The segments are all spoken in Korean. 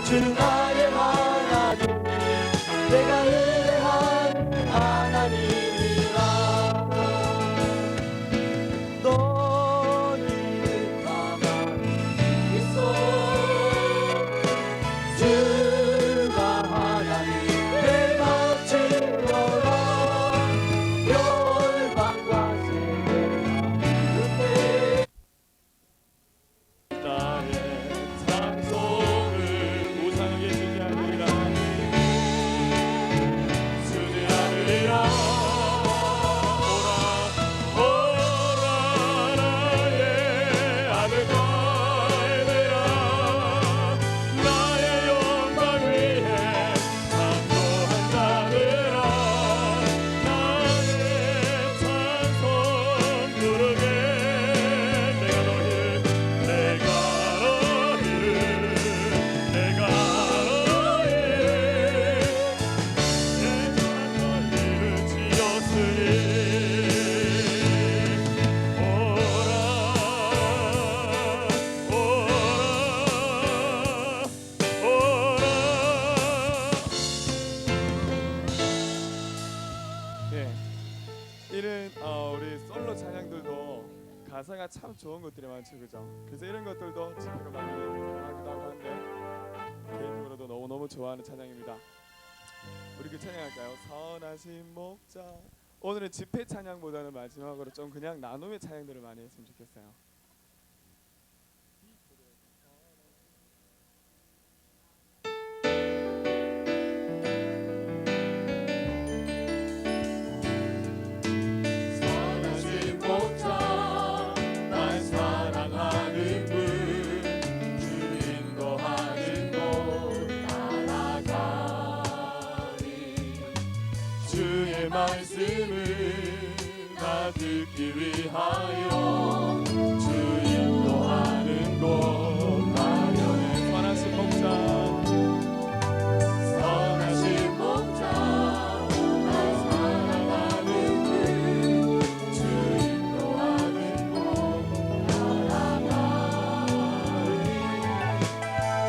주 나의 하나님 내가 의뢰한 하나님이라 너희는 가만히 있어 주가 하나님 내 밭이로라 열방과 세계가 나의 찬송을 우상하게 주지 않으리라 주지 않으리라 오라 오라 나의 아들과 애들아 나의 영광 위에 찬송한 자들아 나의 찬송 부르게 내가 너희를 이런 우리 솔로 찬양들도 가사가 참 좋은 것들이 많죠, 그죠? 그래서 이런 것들도 집회로 많이 사랑하기도 하고 하는데 개인적으로도 너무너무 좋아하는 찬양입니다. 우리 그 찬양할까요? 선하신 목자. 오늘은 집회 찬양보다는 마지막으로 좀 그냥 나눔의 찬양들을 많이 했으면 좋겠어요. 선하신 목자 날 사랑하는 분 주 인도하는 곳 따라가리 주의 말씀을 나 듣기 위하여 주 인도하는 곳 가려네 선하신 목자 선하신 목자 날 사랑하는 분 주 인도하는 곳 따라가리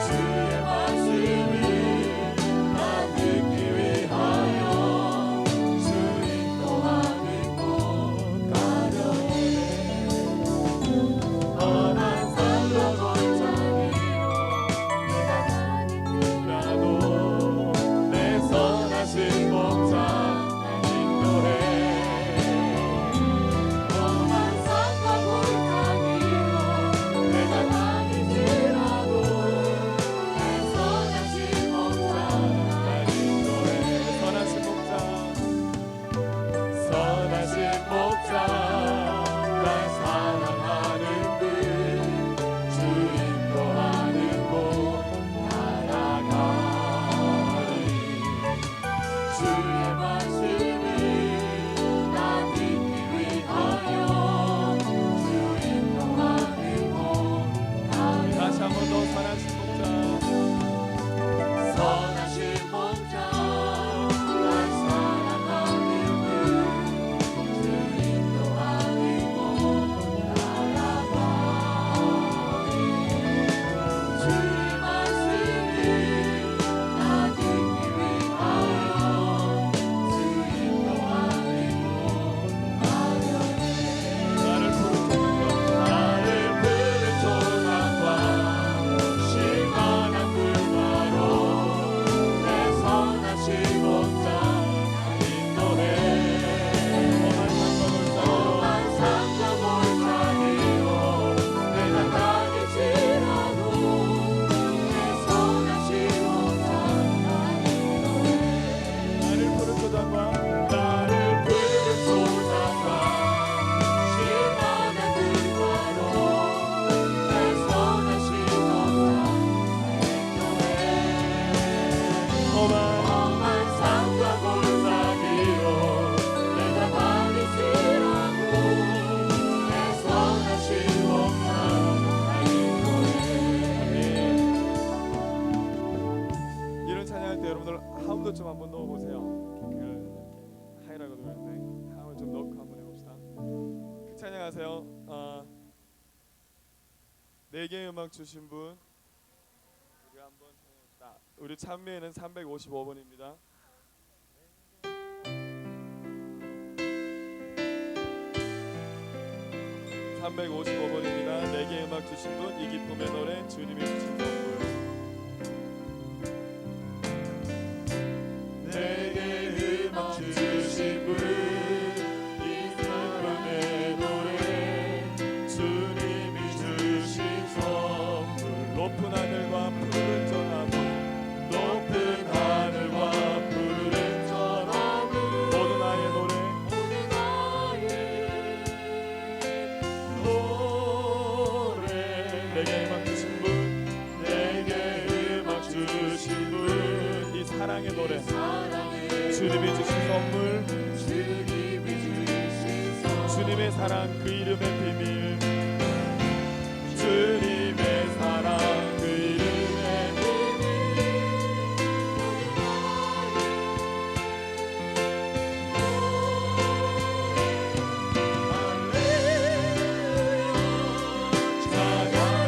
주의 말씀을 나 듣기 위하여 주 인도하는 곳 가려네 험한 산과 골짜기로 내가 다니더라도 내 선하신 목자 날 인도해 험한 산과 골짜기로 내가 다니더라도 내 선하신 목자 날 인도해 선하신 목자 선하신 목자 날 사랑하는 분 주 인도하는 곳 따라가리 주의 말씀을 나 듣기 위하여 주 인도하는 곳 가려네 다시 한 번 더 선하신 목자 선하신 목자 날 사랑하는 분 주 인도하는 곳 따라가리 주의 말씀을 나 듣기 위하여 주 인도하는 곳 가려네 나를 나를 푸른 초장과 시원한 불가로 내 선하신 목자 날 인도해 험한 산과 골짜기로 내가 다닐지라도 내 선하신 목자 날 인도해 나를 푸른 초장과 나를 푸른 초장과 시원한 들과로 내 선하신 목자 날 인도해 험한 산과 골짜기로 내가 다닐지라도 내 선하신 목자 날 인도해 이런 찬양할 때 여러분들 하음도 좀 한번 넣어보세요. 하이라고 그러는데 하음을 좀 넣고 한번 해봅시다. 그 찬양하세요. 내게 음악 주신 분 우리 한번 우리 찬미에는 355번입니다. 내게 음악 주신 분, 이 기쁨의 노래, 주님이 주신 선물. 내게 음악 주신 분, 이 기쁨의 노래, 주님이 주신 선물. 높은 하늘과 푸른 전하물, 높은 하늘과 푸른 전하물, 모든 나의 노래, 모든 나의 노래. 내게 음악 주신 분, 내게 음악 주신 분, 이 사랑의 노래, 사랑의 주님이 주신 선물, 주님이 주신 선물. 주님의 사랑 그 이름의 비밀, 주님의 사랑 그 이름의 비밀. 할렐루야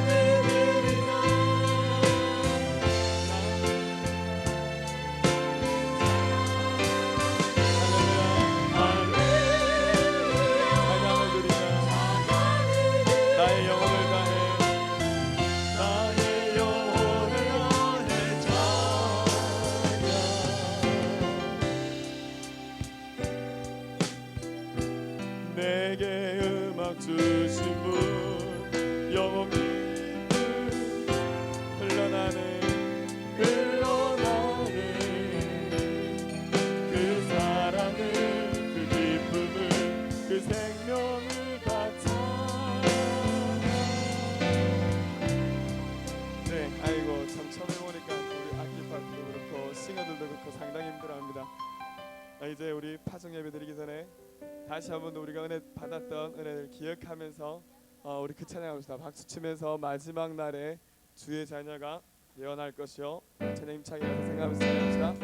찬양드리리라. 할렐루야 찬양을 드리자. 찬양드리리라. 나의 영혼을 다해 나의 영혼을 다해 찬양. 내게 음악 주신 분, 영원 깊은 흘러나는 그 사랑을, 그 기쁨을, 그 생명을 바쳐. 네, 아이고 참 처음 해보니까 우리 악기파도 그렇고 싱어들도 그렇고 상당히 힘들어합니다. 이제 우리 파종 예배 드리기 전에 다시 한번 우리가 은혜 받았던 은혜를 기억하면서 우리 그 찬양합시다. 박수 치면서 마지막 날에 주의 자녀가 예언할 것이요, 찬양 힘차게 생각하면서 찬양합시다.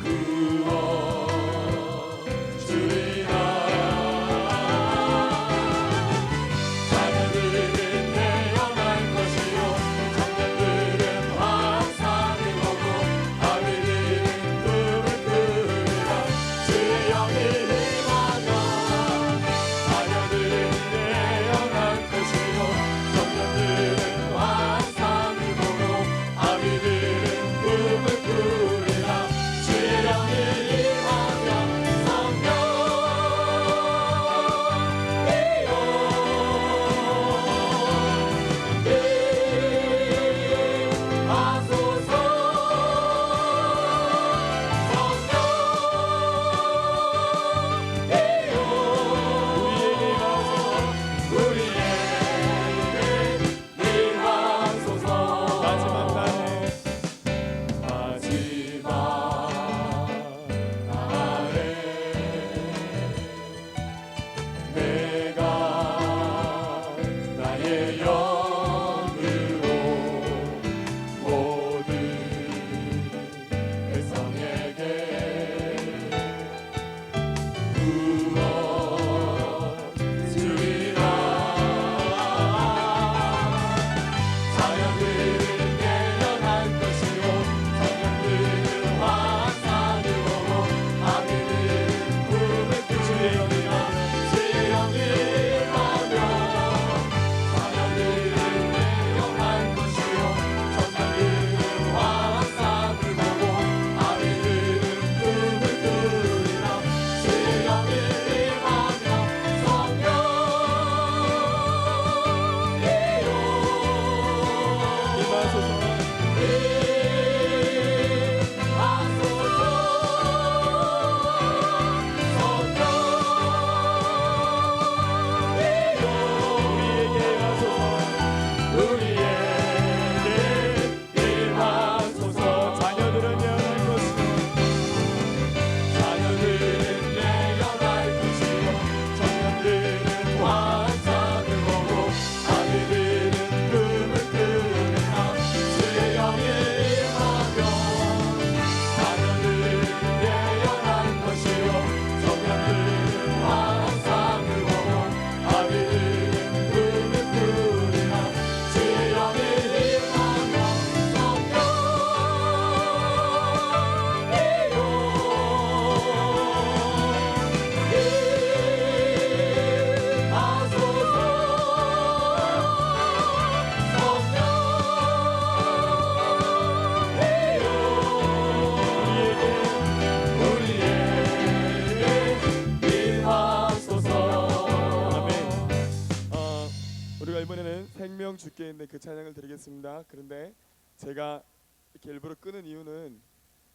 그 주께 있네 그 찬양을 드리겠습니다. 그런데 제가 이렇게 일부러 끄는 이유는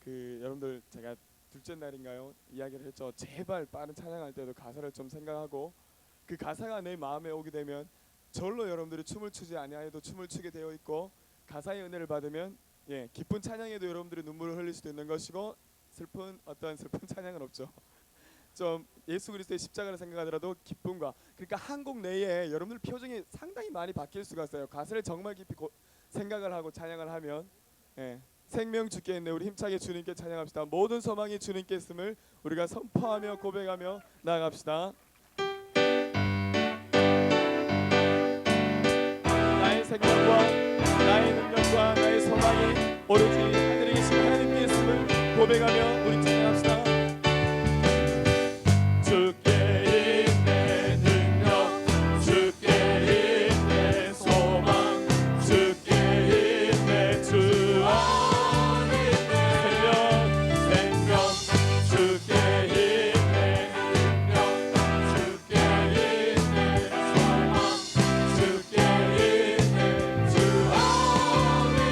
그 여러분들 제가 둘째 날인가요? 이야기를 했죠. 제발 빠른 찬양할 때도 가사를 좀 생각하고 그 가사가 내 마음에 오게 되면 절로 여러분들이 춤을 추지 아니하여도 춤을 추게 되어 있고 가사의 은혜를 받으면 기쁜 찬양에도 여러분들이 눈물을 흘릴 수도 있는 것이고 슬픈 찬양은 없죠. 좀 예수 그리스도의 십자가를 생각하더라도 기쁨과 그러니까 한 곡 내에 여러분들 표정이 상당히 많이 바뀔 수가 있어요. 가사를 정말 깊이 생각을 하고 찬양을 하면 생명 주께 있네 우리 힘차게 주님께 찬양합시다. 모든 소망이 주님께 있음을 우리가 선포하며 고백하며 나아갑시다. 나의 생명과 나의 능력과 나의 소망이 오로지 하늘에 계신 하나님께 있음을 고백하며 우리 찬양합시다. 주께 있네 능력 주께 있네 소망 주께 있네 주 안에 생명 주께 있네 능력 주께 있네 소망 주께 있네 주 안에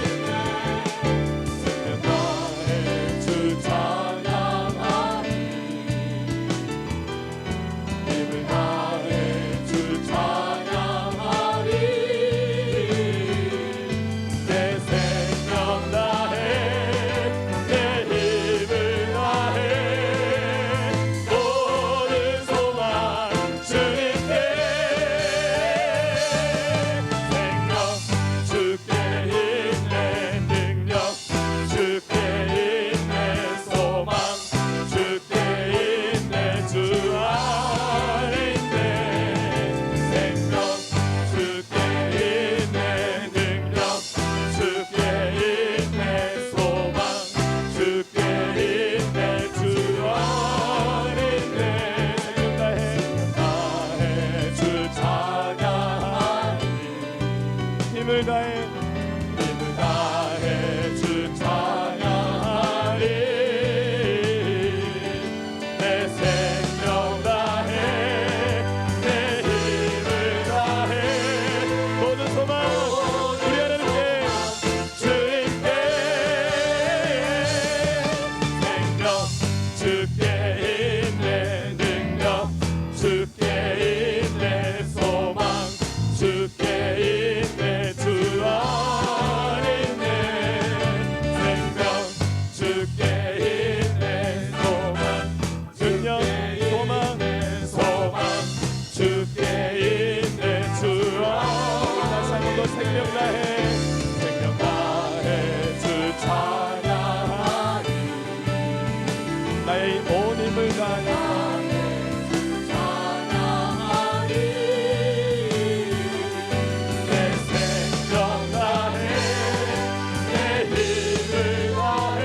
생명 나의 주 찬양하리 힘을 다해 주 찬양하리 내 생명 다해 내 힘을 다해 모든 소망 주님께 생명 주께 있네 능력 주께 있네 소망 주께 있네 주 안에 있네 생명 주께 있네 능력 주께 있네 소망 주께 있네 주 안에 있네 생명 다해 주 찬양하리 힘을 다해 주 찬양하리 내 생명 다해 내 힘을 다해 모든 소망 우리 하나님께 주님께 생명 주께 있네 능력 주께 있네 소망 주께 있네 주 안에 있네 생명 주께 있네 소망 능력 소망 주께 있네 주 안에 다시 한 번 더 생명 다해 주 찬양하리 나의 온 힘을 다해 내 생명 다해 내 힘을 다해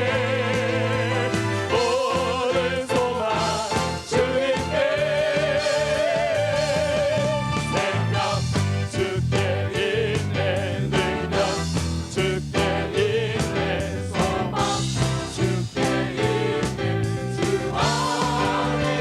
모든 소망 주님께 생명 주께 있네 능력 주께 있네 소망 주께 있네 주 안에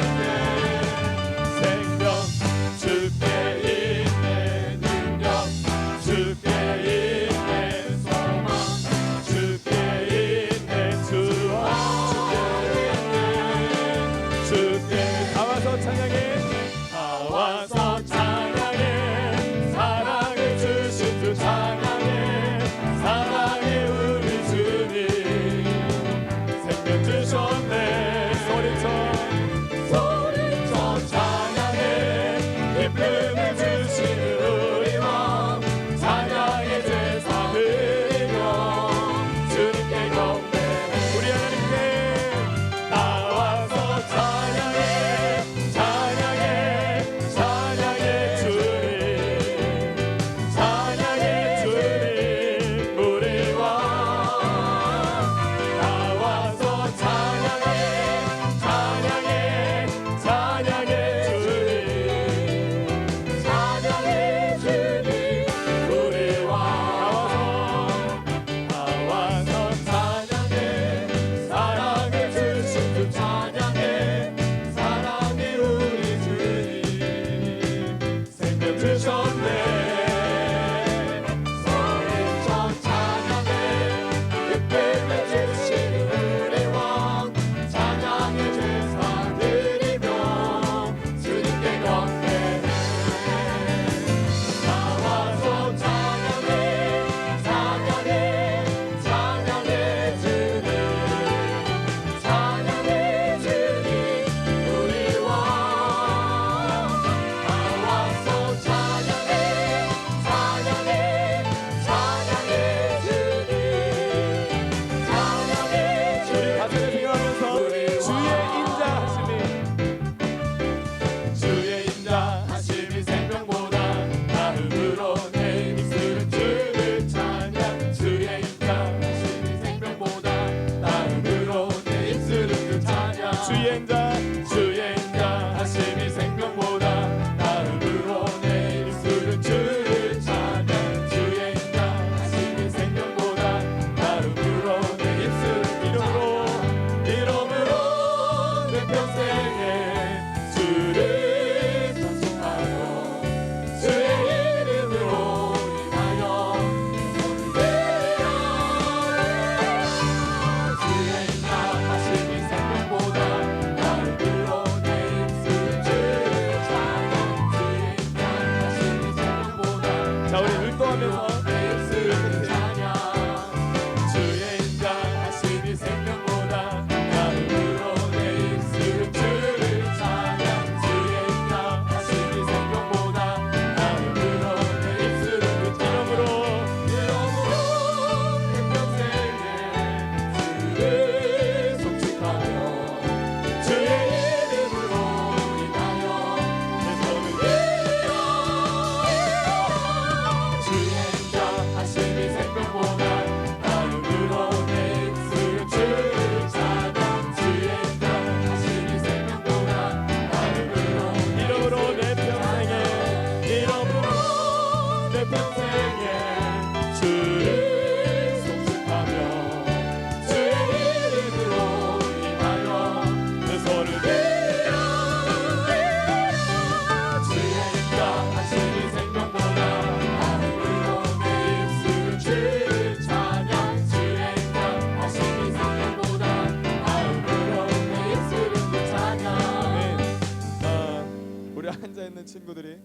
친구들이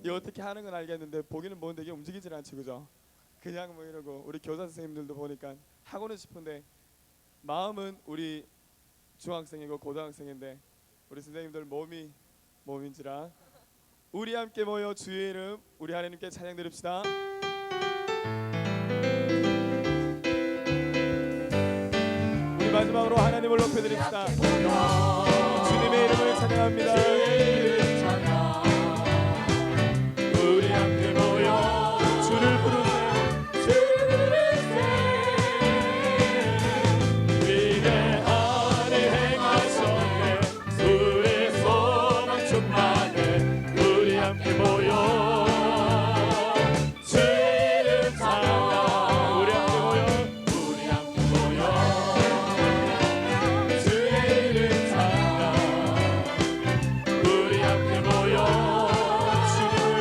이 어떻게 하는 건 알겠는데 보기는 보는데 이게 움직이질 않지, 그죠? 그냥 뭐 이러고 우리 교사 선생님들도 보니까 하고는 싶은데 마음은 우리 중학생이고 고등학생인데 우리 선생님들 몸인지라 우리 함께 모여 주의 이름 우리 하나님께 찬양 드립시다. 우리 마지막으로 하나님을 높여드립시다. 주님의 이름을 찬양합니다. 우리 함께 모여 주를 부르세 위대한 일 행하셨네. 주의 소망 충만해. 우리 함께 모여 주의 이름 찬양하. 우리 함께 모여 주의 이름 찬양. 우리 함께 모여 주님을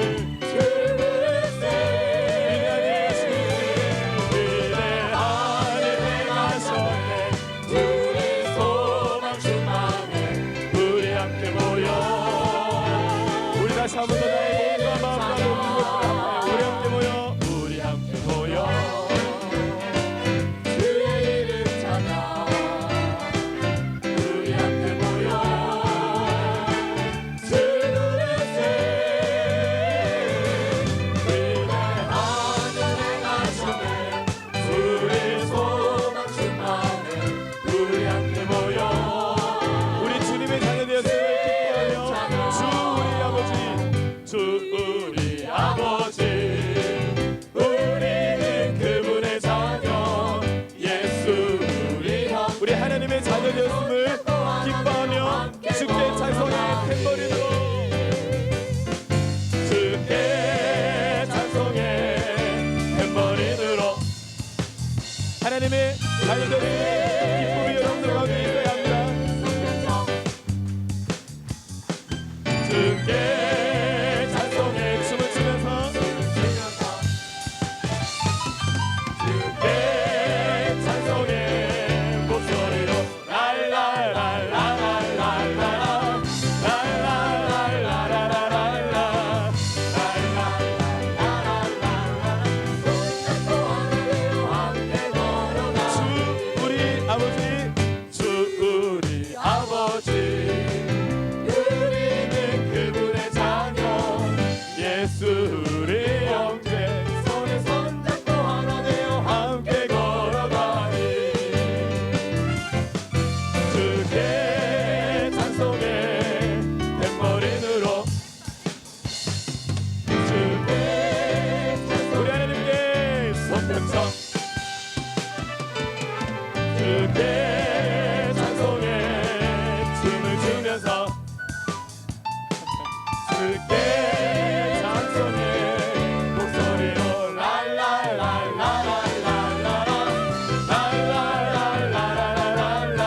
부르세. 위대한 일 행하셨네. 주의 소망 충만해. 우리 함께 모여 우리 다시 한번 더 나의 몸과 마음과 모든 것을 함께 우리 함께 모여 주의 이름 찬양. 우리 함께 모여 주를 부르세. 위대한 일 행하셨네. 주의 소망 충만해. 우리 함께 모여 우리 주님의 자녀 되었음을 기뻐하며 주 우리 아버지 우리는 그분의 자녀 예수 우리 형 우리 하나님의 자녀 되었음을 기뻐하며 주께 찬송해 탬버린 들어 주께 찬송해 탬버린으로 하나님의 자녀들의 기쁨이 여러분들 가운데 있어야 합니다. 주께 찬송해 춤을 추면서 주께 찬송해 목소리로 랄랄랄랄랄랄라 랄랄랄랄랄랄라 주 우리 아버지 주 우리 아버지 우리는 그분의 자녀 예수 우리 형제 손에 손잡고 하나 되어 함께 걸어가니 주께 찬송해 탬버린으로 주께 우리 하나님께 손편쳐 주께 찬송해 춤을 추면서 주께 찬송해 목소리로 랄랄랄랄랄랄라 랄랄랄랄랄랄라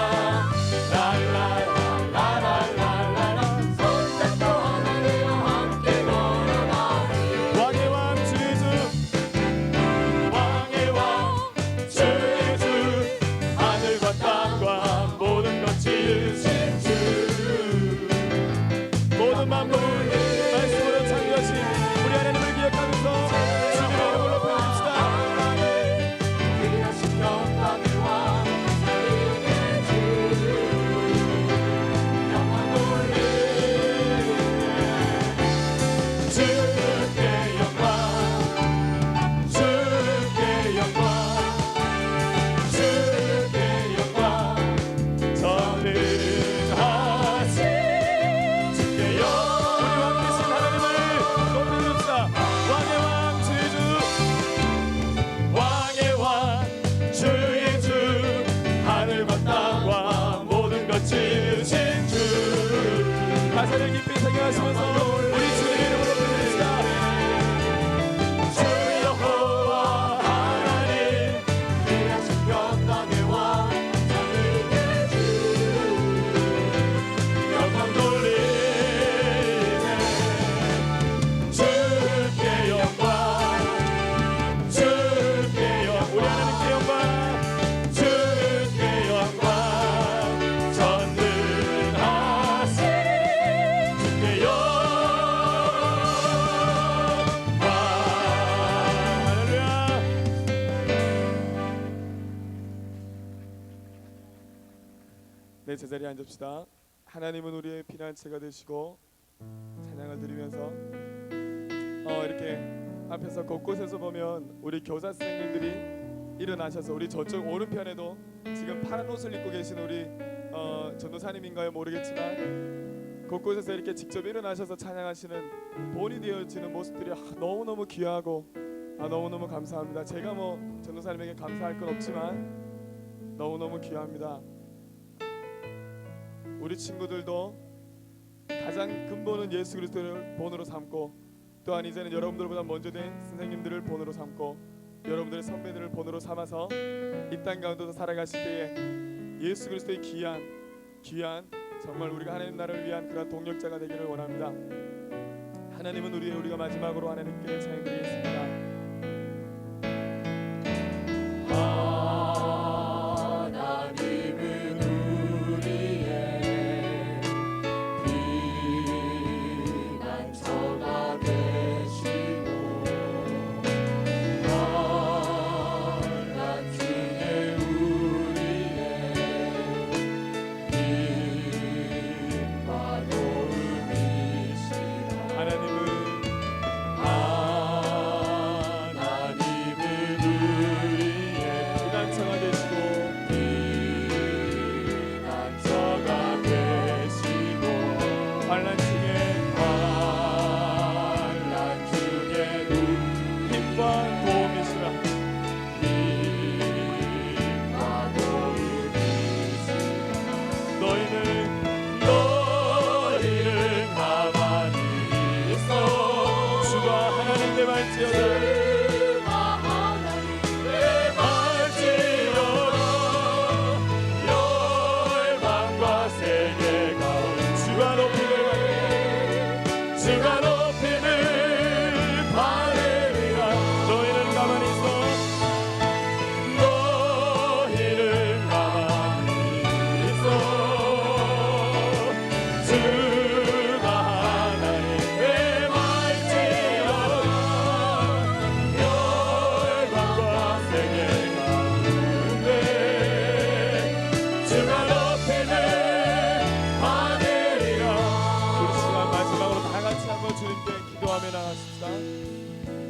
랄랄랄랄랄라 손잡고 하나 되어 함께 걸어가니 왕의 왕 주의 주 왕의 왕 주의 주 하늘과 땅과 모든 것 지으신 주 모든 만물 말씀으로 창조하신 우리 하나님을 기억하면서 주님의 이름을 높여드립시다. 귀하신 영광의 왕 살리게 주 영광 돌리네 주께 영광 주께 영광 주께 영광 전능하신 주께 우리 왕 되신 하나님을 높여드립시다. 왕의 왕 주의 주 왕의 왕 주의 주 하늘과 땅과 모든 것 지으신 주 가사를 깊이 생각하시면서 우리 주의 이름을 높여드립시다. 주 여호와 하나님 귀하신 영광의 왕 전능의 주 영광 돌리네 주께 영광 주께 영광 우리 하나님께 영광 주께 영광 전능하신 주께 영광 내 제자리에 앉읍시다. 하나님은 우리의 피난처가 되시고 찬양을 드리면서 이렇게 앞에서 곳곳에서 보면 우리 교사 선생님들이 일어나셔서 우리 저쪽 오른편에도 지금 파란 옷을 입고 계신 우리 전도사님인가요 모르겠지만 곳곳에서 이렇게 직접 일어나셔서 찬양하시는 본이 되어지는 모습들이 너무너무 귀하고 너무너무 감사합니다. 제가 뭐 전도사님에게 감사할 건 없지만 너무너무 귀합니다. 우리 친구들도 가장 근본은 예수 그리스도를 본으로 삼고 또한 이제는 여러분들보다 먼저 된 선생님들을 본으로 삼고 여러분들의 선배들을 본으로 삼아서 이 땅 가운데서 살아가실 때에 예수 그리스도의 귀한 정말 우리가 하나님 나라를 위한 그런 동력자가 되기를 원합니다. 하나님은 우리가 마지막으로 하나님께 찬양드리겠습니다.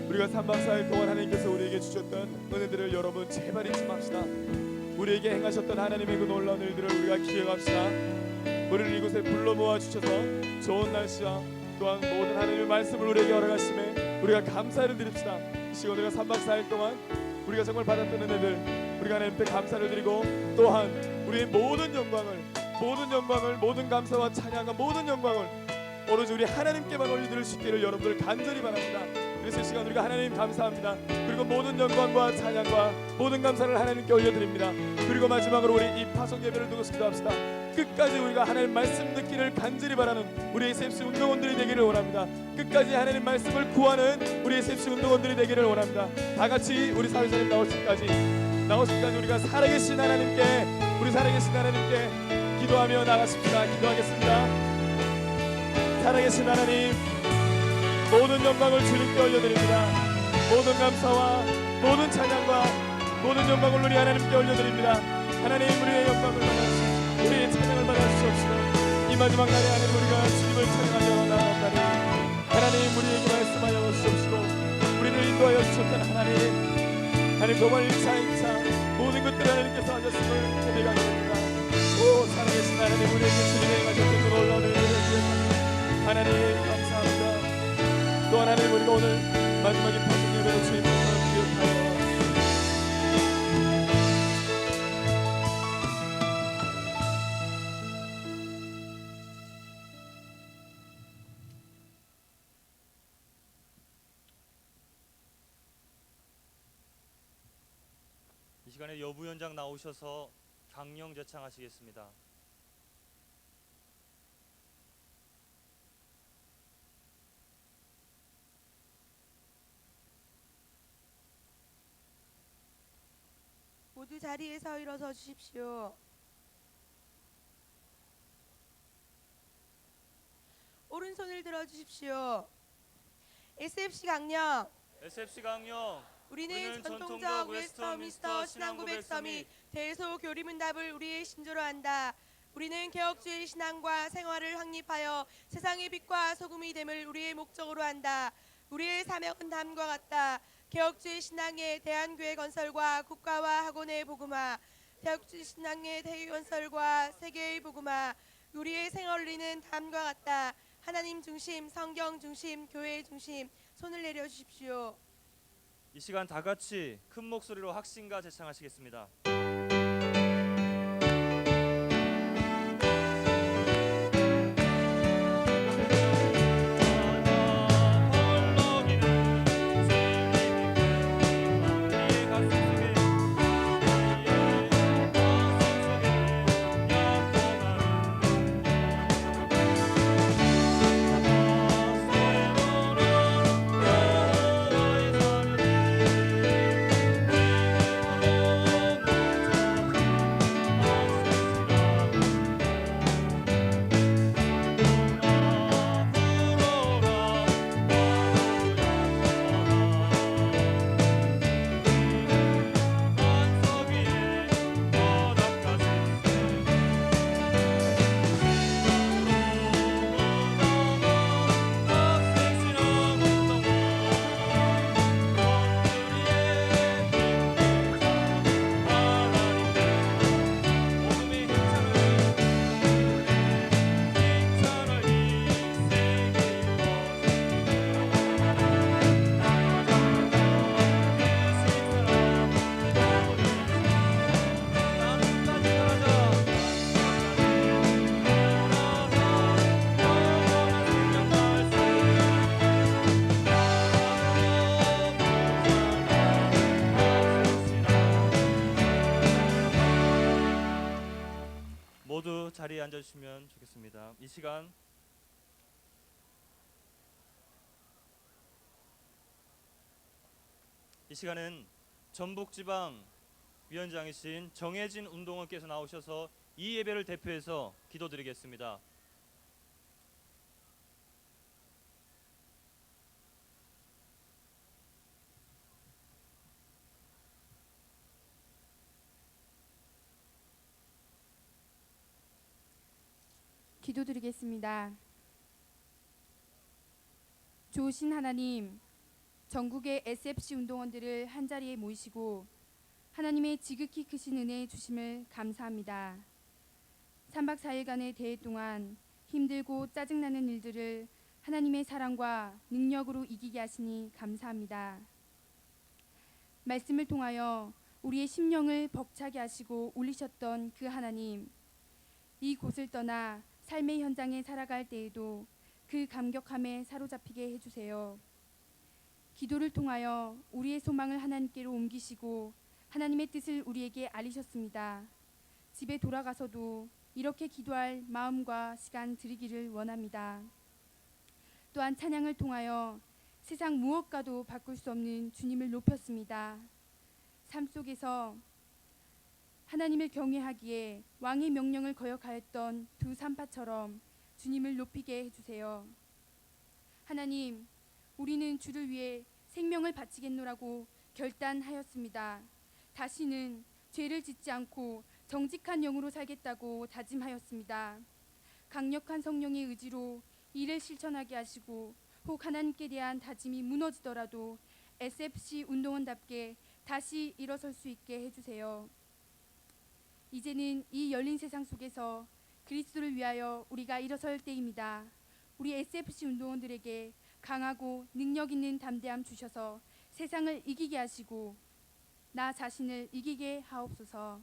우리가 3박 4일 동안 하나님께서 우리에게 주셨던 은혜들을 여러분 제발 잊지 맙시다. 우리에게 행하셨던 하나님의 그 놀라운 일들을 우리가 기억합시다. 우리를 이곳에 불러 모아 주셔서 좋은 날씨와 또한 모든 하나님의 말씀을 우리에게 허락하심에 우리가 감사를 드립시다. 이 시간 우리가 3박 4일 동안 우리가 정말 받았던 은혜들 우리가 하나님께 감사를 드리고 또한 우리의 모든 영광을 모든 감사와 찬양과 모든 영광을 오로지 우리 하나님께만 올려드릴 수 있기를 여러분들 간절히 바랍니다. 그래서 이 시간 우리가 하나님 감사합니다. 그리고 모든 영광과 찬양과 모든 감사를 하나님께 올려드립니다. 그리고 마지막으로 우리 이 파송 예배를 두고 기도합시다. 끝까지 우리가 하나님 말씀 듣기를 간절히 바라는 우리 SFC 운동원들이 되기를 원합니다. 끝까지 하나님 말씀을 구하는 우리 SFC 운동원들이 되기를 원합니다. 다 같이 우리 사회자님 나오실 때까지 우리가 살아계신 하나님께 기도하며 나가십시다. 기도하겠습니다. 살아계신 하나님, 모든 영광을 주님께 올려드립니다. 모든 감사와 모든 찬양과 모든 영광을 우리 하나님께 올려드립니다. 하나님, 우리의 영광을 받아주시옵소서. 우리의 찬양을 받아주시옵소서. 이 마지막 날에 하나님 우리가 주님을 찬양하며 나아가니 하나님 우리에게 말씀하여 주시옵시고 우리를 인도하여 주셨던 하나님 정말 1차 2차 모든 것들을 하나님께서 하셨음을 고백하게 됩니다. 오 살아계신 하나님, 우리에게 주님이 행하셨던 그 놀라운 은혜를 위해서 하나님 감사합니다. 또 하나님 우리가 오늘 마지막에 파송 예배로 주님께서 기억하여 이 시간에 여부위원장 나오셔서 강령 제창하시겠습니다. 모두 자리에서 일어서 주십시오. 오른손을 들어 주십시오. SFC 강령. 우리는 전통적 웨스터민스터 신앙고백 서밋 대소 교리문답을 우리의 신조로 한다. 우리는 개혁주의 신앙과 생활을 확립하여 세상의 빛과 소금이 됨을 우리의 목적으로 한다. 우리의 사명은 다음과 같다. 개혁주의 신앙의 대한교회 건설과 국가와 학원의 복음화, 개혁주의 신앙의 대회 건설과 세계의 복음화. 우리의 생활리는 다음과 같다. 하나님 중심, 성경 중심, 교회 중심. 손을 내려주십시오. 이 시간 다 같이 큰 목소리로 학신가 제창하시겠습니다. 모두 자리에 앉아주시면 좋겠습니다. 이 시간은 전북지방 위원장이신 정혜진 운동원께서 나오셔서 이 예배를 대표해서 기도드리겠습니다. 기도드리겠습니다. 좋으신 하나님, 전국의 SFC 운동원들을 한자리에 모이시고 하나님의 지극히 크신 은혜 주심을 감사합니다. 3박 4일간의 대회 동안 힘들고 짜증나는 일들을 하나님의 사랑과 능력으로 이기게 하시니 감사합니다. 말씀을 통하여 우리의 심령을 벅차게 하시고 울리셨던 그 하나님, 이곳을 떠나 삶의 현장에 살아갈 때에도 그 감격함에 사로잡히게 해주세요. 기도를 통하여 우리의 소망을 하나님께로 옮기시고 하나님의 뜻을 우리에게 알리셨습니다. 집에 돌아가서도 이렇게 기도할 마음과 시간 드리기를 원합니다. 또한 찬양을 통하여 세상 무엇과도 바꿀 수 없는 주님을 높였습니다. 삶 속에서 하나님을 경외하기에 왕의 명령을 거역하였던 두 산파처럼 주님을 높이게 해주세요. 하나님, 우리는 주를 위해 생명을 바치겠노라고 결단하였습니다. 다시는 죄를 짓지 않고 정직한 영으로 살겠다고 다짐하였습니다. 강력한 성령의 의지로 이를 실천하게 하시고 혹 하나님께 대한 다짐이 무너지더라도 SFC 운동원답게 다시 일어설 수 있게 해주세요. 이제는 이 열린 세상 속에서 그리스도를 위하여 우리가 일어설 때입니다. 우리 SFC 운동원들에게 강하고 능력 있는 담대함 주셔서 세상을 이기게 하시고 나 자신을 이기게 하옵소서.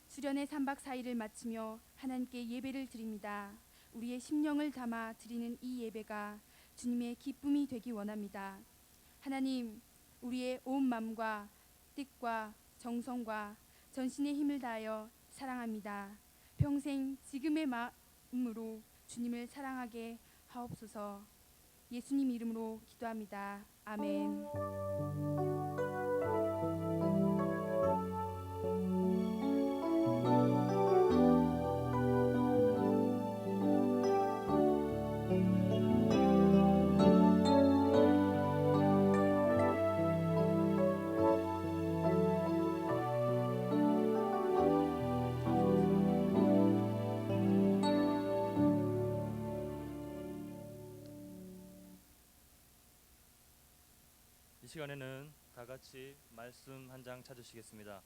수련의 3박 4일을 마치며 하나님께 예배를 드립니다. 우리의 심령을 담아 드리는 이 예배가 주님의 기쁨이 되기 원합니다. 하나님, 우리의 온 마음과 뜻과 정성과 전신의 힘을 다하여 사랑합니다. 평생 지금의 마음으로 주님을 사랑하게 하옵소서. 예수님 이름으로 기도합니다. 아멘. 시간에는 다 같이 말씀 한 장 찾으시겠습니다.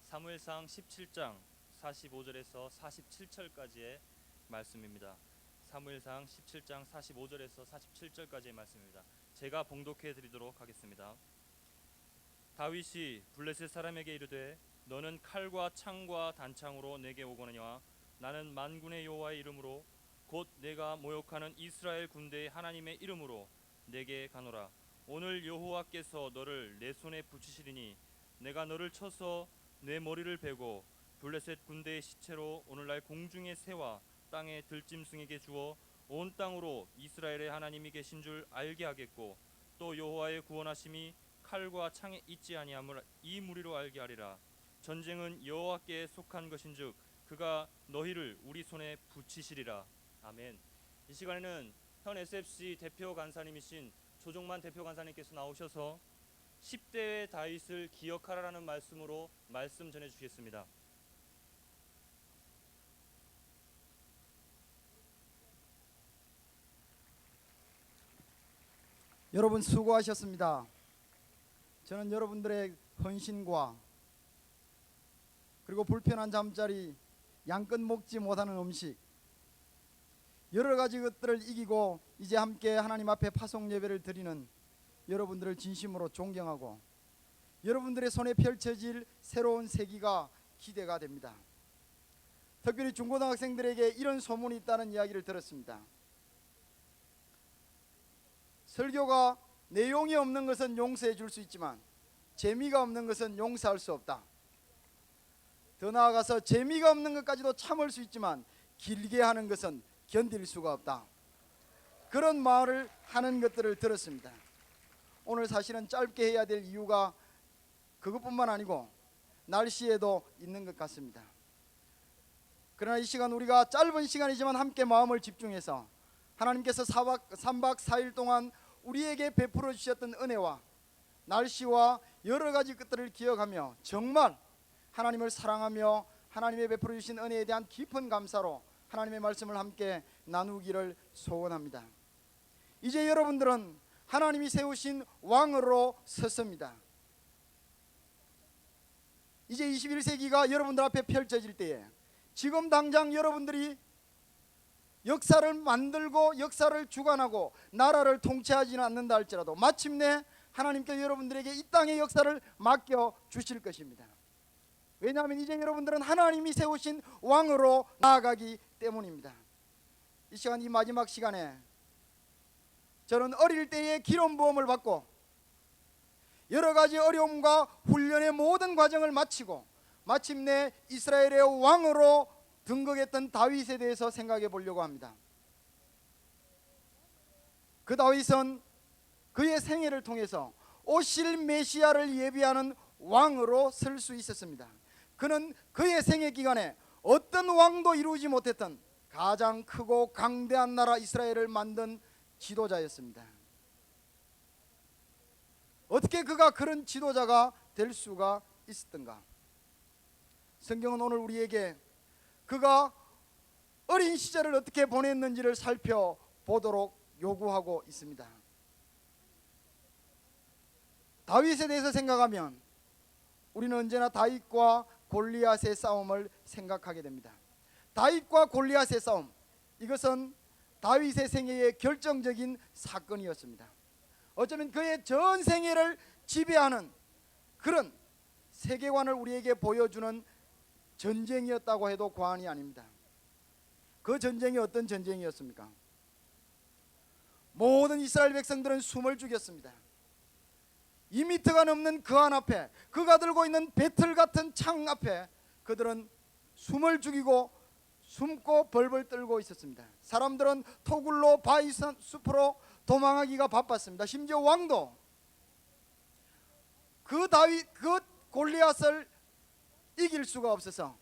사무엘상 17장 45절에서 47절까지의 말씀입니다. 사무엘상 17장 45절에서 47절까지의 말씀입니다. 제가 봉독해 드리도록 하겠습니다. 다윗이 블레셋 사람에게 이르되 너는 칼과 창과 단창으로 내게 오거니와 나는 만군의 여호와의 이름으로 곧 내가 모욕하는 이스라엘 군대의 하나님의 이름으로 내게 가노라. 오늘 여호와께서 너를 내 손에 붙이시리니 내가 너를 쳐서 내 머리를 베고 블레셋 군대의 시체로 오늘날 공중의 새와 땅의 들짐승에게 주어 온 땅으로 이스라엘의 하나님이 계신 줄 알게 하겠고 또 여호와의 구원하심이 칼과 창에 있지 아니함을 이 무리로 알게 하리라. 전쟁은 여호와께 속한 것인즉 그가 너희를 우리 손에 붙이시리라. 아멘. 이 시간에는 현 SFC 대표 간사님이신 조종만 대표 간사님께서 나오셔서 10대의 다윗을 기억하라라는 말씀으로 말씀 전해 주시겠습니다. 여러분 수고하셨습니다. 저는 여러분들의 헌신과 그리고 불편한 잠자리, 양껏 먹지 못하는 음식, 여러 가지 것들을 이기고 이제 함께 하나님 앞에 파송 예배를 드리는 여러분들을 진심으로 존경하고 여러분들의 손에 펼쳐질 새로운 세기가 기대가 됩니다. 특별히 중고등학생들에게 이런 소문이 있다는 이야기를 들었습니다. 설교가 내용이 없는 것은 용서해 줄 수 있지만 재미가 없는 것은 용서할 수 없다. 더 나아가서 재미가 없는 것까지도 참을 수 있지만 길게 하는 것은 견딜 수가 없다. 그런 말을 하는 것들을 들었습니다. 오늘 사실은 짧게 해야 될 이유가 그것뿐만 아니고 날씨에도 있는 것 같습니다. 그러나 이 시간 우리가 짧은 시간이지만 함께 마음을 집중해서 하나님께서 3박 4일 동안 우리에게 베풀어 주셨던 은혜와 날씨와 여러 가지 것들을 기억하며 정말 하나님을 사랑하며 하나님의 베풀어 주신 은혜에 대한 깊은 감사로 하나님의 말씀을 함께 나누기를 소원합니다. 이제 여러분들은 하나님이 세우신 왕으로 섰습니다. 이제 21세기가 여러분들 앞에 펼쳐질 때에 지금 당장 여러분들이 역사를 만들고 역사를 주관하고 나라를 통치하지는 않는다 할지라도 마침내 하나님께서 여러분들에게 이 땅의 역사를 맡겨 주실 것입니다. 왜냐하면 이제 여러분들은 하나님이 세우신 왕으로 나아가기 때문입니다. 이 시간, 이 마지막 시간에 저는 어릴 때의 기름 부음을 받고 여러 가지 어려움과 훈련의 모든 과정을 마치고 마침내 이스라엘의 왕으로 등극했던 다윗에 대해서 생각해 보려고 합니다. 그 다윗은 그의 생애를 통해서 오실 메시아를 예비하는 왕으로 설 수 있었습니다. 그는 그의 생애 기간에 어떤 왕도 이루지 못했던 가장 크고 강대한 나라 이스라엘을 만든 지도자였습니다. 어떻게 그가 그런 지도자가 될 수가 있었던가? 성경은 오늘 우리에게 그가 어린 시절을 어떻게 보냈는지를 살펴보도록 요구하고 있습니다. 다윗에 대해서 생각하면 우리는 언제나 다윗과 골리앗의 싸움을 생각하게 됩니다. 다윗과 골리앗의 싸움, 이것은 다윗의 생애의 결정적인 사건이었습니다. 어쩌면 그의 전 생애를 지배하는 그런 세계관을 우리에게 보여주는 전쟁이었다고 해도 과언이 아닙니다. 그 전쟁이 어떤 전쟁이었습니까? 모든 이스라엘 백성들은 숨을 죽였습니다. 2미터가 넘는 그 안 앞에, 그가 들고 있는 배틀 같은 창 앞에 그들은 숨을 죽이고 숨고 벌벌 떨고 있었습니다. 사람들은 토굴로 바위 숲으로 도망하기가 바빴습니다. 심지어 왕도 그 다윗, 그 골리앗을 이길 수가 없어서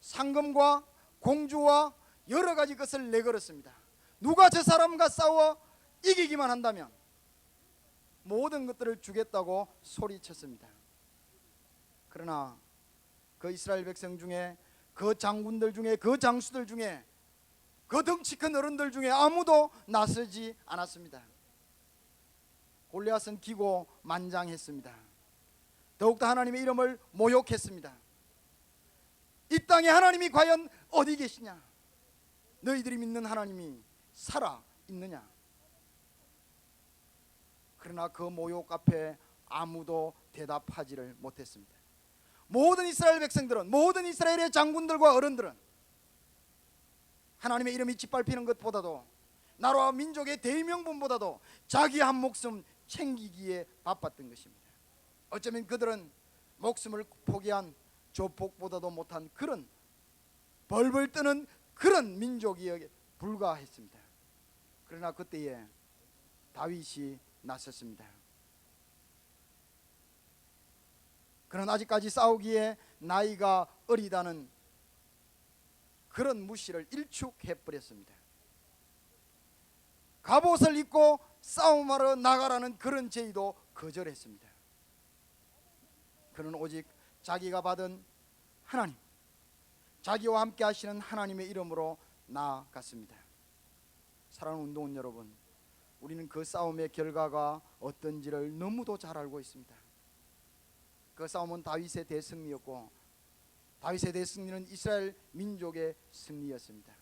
상금과 공주와 여러 가지 것을 내걸었습니다. 누가 저 사람과 싸워 이기기만 한다면 모든 것들을 주겠다고 소리쳤습니다. 그러나 그 이스라엘 백성 중에, 그 장군들 중에, 그 장수들 중에, 그 덩치 큰 어른들 중에 아무도 나서지 않았습니다. 골리앗은 기고만장했습니다. 더욱더 하나님의 이름을 모욕했습니다. 이 땅에 하나님이 과연 어디 계시냐? 너희들이 믿는 하나님이 살아 있느냐? 그러나 그 모욕 앞에 아무도 대답하지를 못했습니다. 모든 이스라엘 백성들은, 모든 이스라엘의 장군들과 어른들은 하나님의 이름이 짓밟히는 것보다도, 나라와 민족의 대의명분보다도 자기 한 목숨 챙기기에 바빴던 것입니다. 어쩌면 그들은 목숨을 포기한 조폭보다도 못한 그런 벌벌 뜨는 그런 민족이에 불과했습니다. 그러나 그때에 다윗이 나섰습니다. 그는 아직까지 싸우기에 나이가 어리다는 그런 무시를 일축해버렸습니다. 갑옷을 입고 싸움하러 나가라는 그런 제의도 거절했습니다. 그는 오직 자기가 받은 하나님, 자기와 함께 하시는 하나님의 이름으로 나아갔습니다. 사랑하는 운동원 여러분, 우리는 그 싸움의 결과가 어떤지를 너무도 잘 알고 있습니다. 그 싸움은 다윗의 대승리였고, 다윗의 대승리는 이스라엘 민족의 승리였습니다.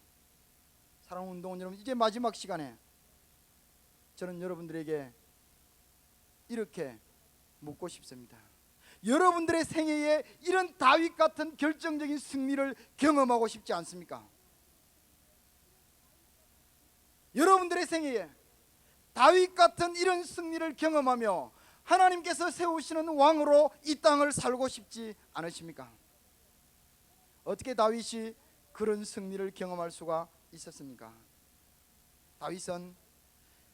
사랑하는 운동원 여러분, 이제 마지막 시간에 저는 여러분들에게 이렇게 묻고 싶습니다. 여러분들의 생애에 이런 다윗 같은 결정적인 승리를 경험하고 싶지 않습니까? 여러분들의 생애에 다윗 같은 이런 승리를 경험하며 하나님께서 세우시는 왕으로 이 땅을 살고 싶지 않으십니까? 어떻게 다윗이 그런 승리를 경험할 수가 있었습니까? 다윗은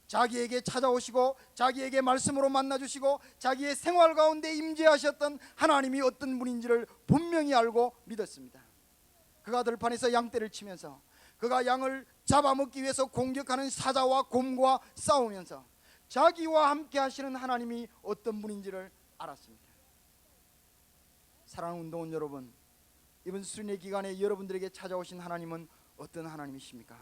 자기에게 찾아오시고 자기에게 말씀으로 만나주시고 자기의 생활 가운데 임재하셨던 하나님이 어떤 분인지를 분명히 알고 믿었습니다. 그가 들판에서 양떼를 치면서, 그가 양을 잡아먹기 위해서 공격하는 사자와 곰과 싸우면서 자기와 함께 하시는 하나님이 어떤 분인지를 알았습니다. 사랑하는 운동원 여러분, 이번 수련회 기간에 여러분들에게 찾아오신 하나님은 어떤 하나님이십니까?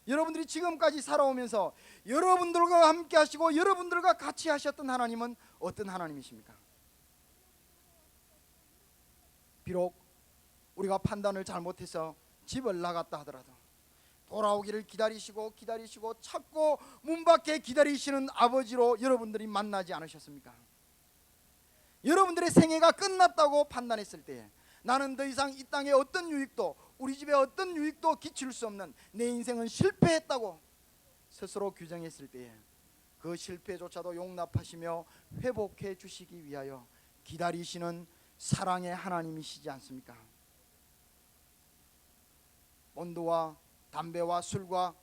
여러분들이 지금까지 살아오면서 여러분들과 함께 하시고 여러분들과 같이 하셨던 하나님은 어떤 하나님이십니까? 비록 우리가 판단을 잘못해서 집을 나갔다 하더라도 돌아오기를 기다리시고 찾고 문 밖에 기다리시는 아버지로 여러분들이 만나지 않으셨습니까? 여러분들의 생애가 끝났다고 판단했을 때에 나는 더 이상 이 땅에 어떤 유익도, 우리 집에 어떤 유익도 끼칠 수 없는, 내 인생은 실패했다고 스스로 규정했을 때에 그 실패조차도 용납하시며 회복해 주시기 위하여 기다리시는 사랑의 하나님이시지 않습니까? 본드와 담배와 술과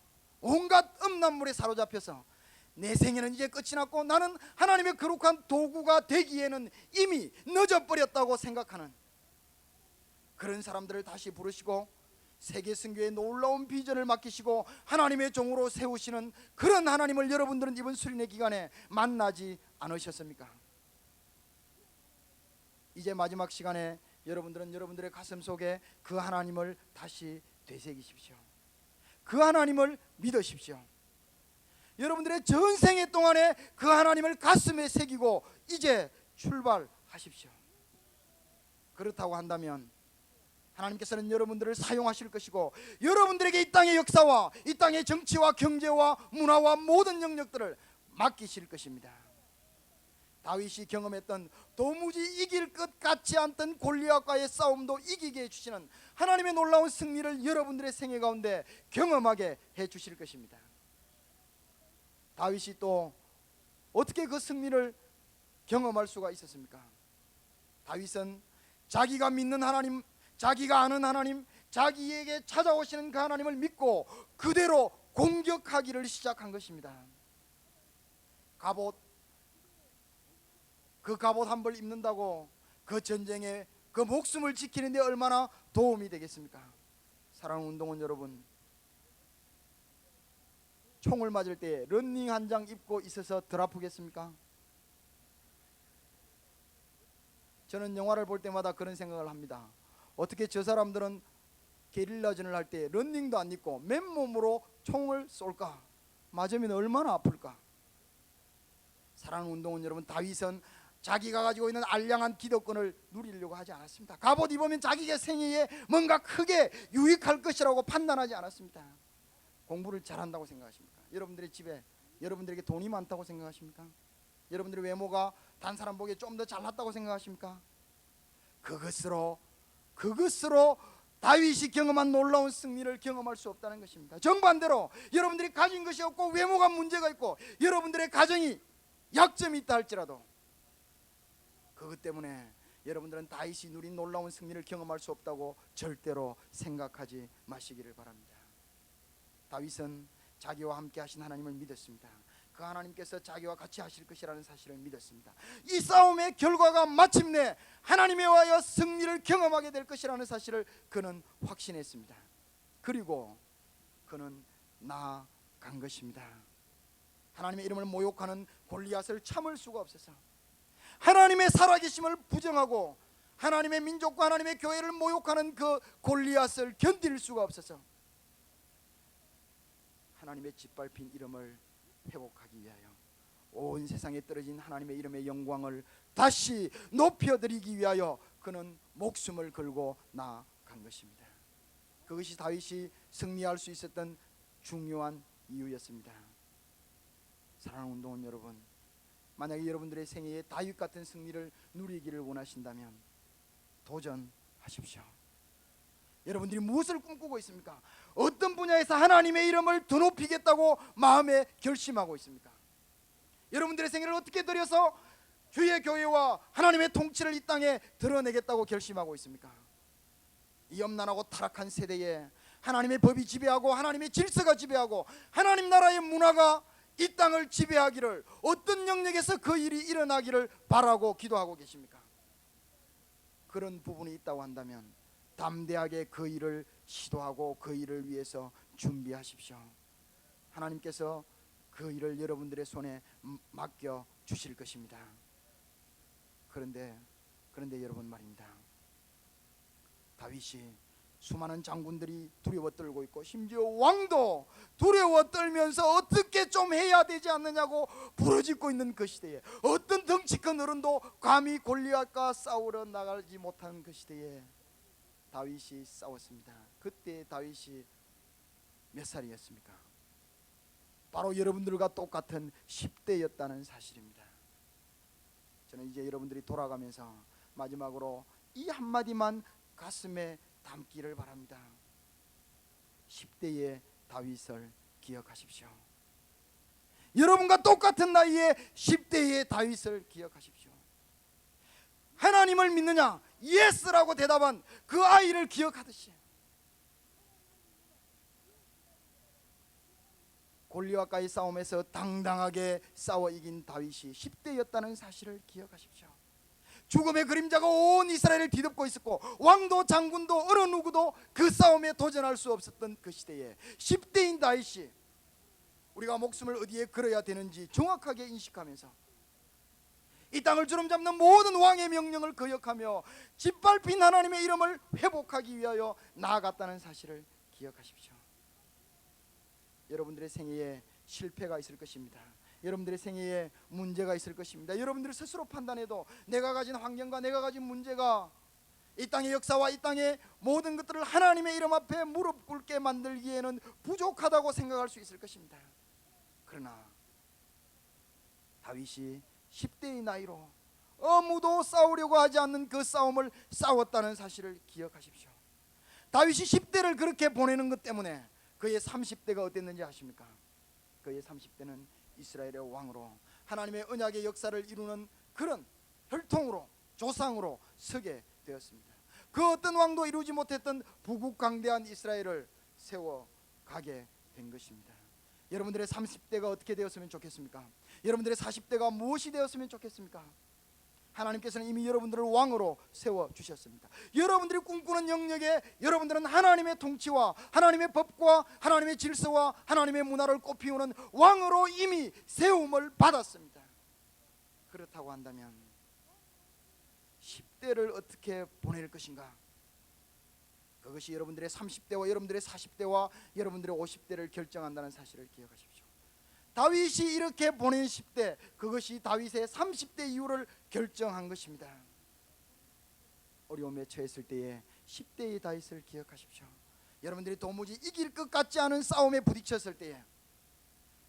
온갖 음란물에 사로잡혀서 내 생애는 이제 끝이 났고 나는 하나님의 거룩한 도구가 되기에는 이미 늦어버렸다고 생각하는 그런 사람들을 다시 부르시고 세계 선교의 놀라운 비전을 맡기시고 하나님의 종으로 세우시는 그런 하나님을 여러분들은 이번 수련회 기간에 만나지 않으셨습니까? 이제 마지막 시간에 여러분들은 여러분들의 가슴 속에 그 하나님을 다시 되새기십시오. 그 하나님을 믿으십시오. 여러분들의 전생애 동안에 그 하나님을 가슴에 새기고 이제 출발하십시오. 그렇다고 한다면 하나님께서는 여러분들을 사용하실 것이고 여러분들에게 이 땅의 역사와 이 땅의 정치와 경제와 문화와 모든 영역들을 맡기실 것입니다. 다윗이 경험했던 도무지 이길 것 같지 않던 골리앗과의 싸움도 이기게 해주시는 하나님의 놀라운 승리를 여러분들의 생애 가운데 경험하게 해주실 것입니다. 다윗이 또 어떻게 그 승리를 경험할 수가 있었습니까? 다윗은 자기가 믿는 하나님, 자기가 아는 하나님, 자기에게 찾아오시는 그 하나님을 믿고 그대로 공격하기를 시작한 것입니다. 그 갑옷 한 벌 입는다고 그 전쟁에 그 목숨을 지키는데 얼마나 도움이 되겠습니까? 사랑하는 운동원 여러분, 총을 맞을 때 런닝 한 장 입고 있어서 덜 아프겠습니까? 저는 영화를 볼 때마다 그런 생각을 합니다. 어떻게 저 사람들은 게릴라전을 할 때 런닝도 안 입고 맨몸으로 총을 쏠까? 맞으면 얼마나 아플까? 사랑하는 운동원 여러분, 다윗은 자기가 가지고 있는 알량한 기득권을 누리려고 하지 않았습니다. 갑옷 입으면 자기의 생애에 뭔가 크게 유익할 것이라고 판단하지 않았습니다. 공부를 잘한다고 생각하십니까? 여러분들의 집에 여러분들에게 돈이 많다고 생각하십니까? 여러분들의 외모가 단 사람 보기에 좀 더 잘났다고 생각하십니까? 그것으로 다윗이 경험한 놀라운 승리를 경험할 수 없다는 것입니다. 정반대로 여러분들이 가진 것이 없고 외모가 문제가 있고 여러분들의 가정이 약점이 있다 할지라도 그것 때문에 여러분들은 다윗이 누린 놀라운 승리를 경험할 수 없다고 절대로 생각하지 마시기를 바랍니다. 다윗은 자기와 함께 하신 하나님을 믿었습니다. 그 하나님께서 자기와 같이 하실 것이라는 사실을 믿었습니다. 이 싸움의 결과가 마침내 하나님에 의하여 승리를 경험하게 될 것이라는 사실을 그는 확신했습니다. 그리고 그는 나아간 것입니다. 하나님의 이름을 모욕하는 골리앗을 참을 수가 없어서 하나님의 살아계심을 부정하고 하나님의 민족과 하나님의 교회를 모욕하는 그 골리앗을 견딜 수가 없어서 하나님의 짓밟힌 이름을 회복하기 위하여 온 세상에 떨어진 하나님의 이름의 영광을 다시 높여드리기 위하여 그는 목숨을 걸고 나아간 것입니다. 그것이 다윗이 승리할 수 있었던 중요한 이유였습니다. 사랑하는 운동원 여러분, 만약에 여러분들의 생애에 다윗 같은 승리를 누리기를 원하신다면 도전하십시오. 여러분들이 무엇을 꿈꾸고 있습니까? 어떤 분야에서 하나님의 이름을 더 높이겠다고 마음에 결심하고 있습니까? 여러분들의 생애를 어떻게 들여서 주의 교회와 하나님의 통치를 이 땅에 드러내겠다고 결심하고 있습니까? 이 염란하고 타락한 세대에 하나님의 법이 지배하고 하나님의 질서가 지배하고 하나님 나라의 문화가 이 땅을 지배하기를, 어떤 영역에서 그 일이 일어나기를 바라고 기도하고 계십니까? 그런 부분이 있다고 한다면 담대하게 그 일을 시도하고 그 일을 위해서 준비하십시오. 하나님께서 그 일을 여러분들의 손에 맡겨 주실 것입니다. 그런데 여러분 말입니다. 다윗이 수많은 장군들이 두려워 떨고 있고 심지어 왕도 두려워 떨면서 어떻게 좀 해야 되지 않느냐고 부르짖고 있는 그 시대에, 어떤 덩치 큰 어른도 감히 골리앗과 싸우러 나가지 못한 그 시대에 다윗이 싸웠습니다. 그때 다윗이 몇 살이었습니까? 바로 여러분들과 똑같은 10대였다는 사실입니다. 저는 이제 여러분들이 돌아가면서 마지막으로 이 한마디만 가슴에 담기를 바랍니다. 10대의 다윗을 기억하십시오. 여러분과 똑같은 나이에 10대의 다윗을 기억하십시오. 하나님을 믿느냐? 예스라고 대답한 그 아이를 기억하듯이 골리앗과의 싸움에서 당당하게 싸워 이긴 다윗이 10대였다는 사실을 기억하십시오. 죽음의 그림자가 온 이스라엘을 뒤덮고 있었고 왕도 장군도 어느 누구도 그 싸움에 도전할 수 없었던 그 시대에 10대인 다윗이 우리가 목숨을 어디에 걸어야 되는지 정확하게 인식하면서 이 땅을 주름잡는 모든 왕의 명령을 거역하며 짓밟힌 하나님의 이름을 회복하기 위하여 나아갔다는 사실을 기억하십시오. 여러분들의 생애에 실패가 있을 것입니다. 여러분들의 생애에 문제가 있을 것입니다. 여러분들이 스스로 판단해도 내가 가진 환경과 내가 가진 문제가 이 땅의 역사와 이 땅의 모든 것들을 하나님의 이름 앞에 무릎 꿇게 만들기에는 부족하다고 생각할 수 있을 것입니다. 그러나 다윗이 10대의 나이로 아무도 싸우려고 하지 않는 그 싸움을 싸웠다는 사실을 기억하십시오. 다윗이 10대를 그렇게 보내는 것 때문에 그의 30대가 어땠는지 아십니까? 그의 30대는 이스라엘의 왕으로 하나님의 언약의 역사를 이루는 그런 혈통으로 조상으로 서게 되었습니다. 그 어떤 왕도 이루지 못했던 부국강대한 이스라엘을 세워가게 된 것입니다. 여러분들의 30대가 어떻게 되었으면 좋겠습니까? 여러분들의 40대가 무엇이 되었으면 좋겠습니까? 하나님께서는 이미 여러분들을 왕으로 세워주셨습니다. 여러분들이 꿈꾸는 영역에 여러분들은 하나님의 통치와 하나님의 법과 하나님의 질서와 하나님의 문화를 꽃피우는 왕으로 이미 세움을 받았습니다. 그렇다고 한다면 10대를 어떻게 보낼 것인가? 그것이 여러분들의 30대와 여러분들의 40대와 여러분들의 50대를 결정한다는 사실을 기억하십시오. 다윗이 이렇게 보낸 10대, 그것이 다윗의 30대 이후를 결정한 것입니다. 어려움에 처했을 때에 10대의 다윗을 기억하십시오. 여러분들이 도무지 이길 것 같지 않은 싸움에 부딪혔을 때에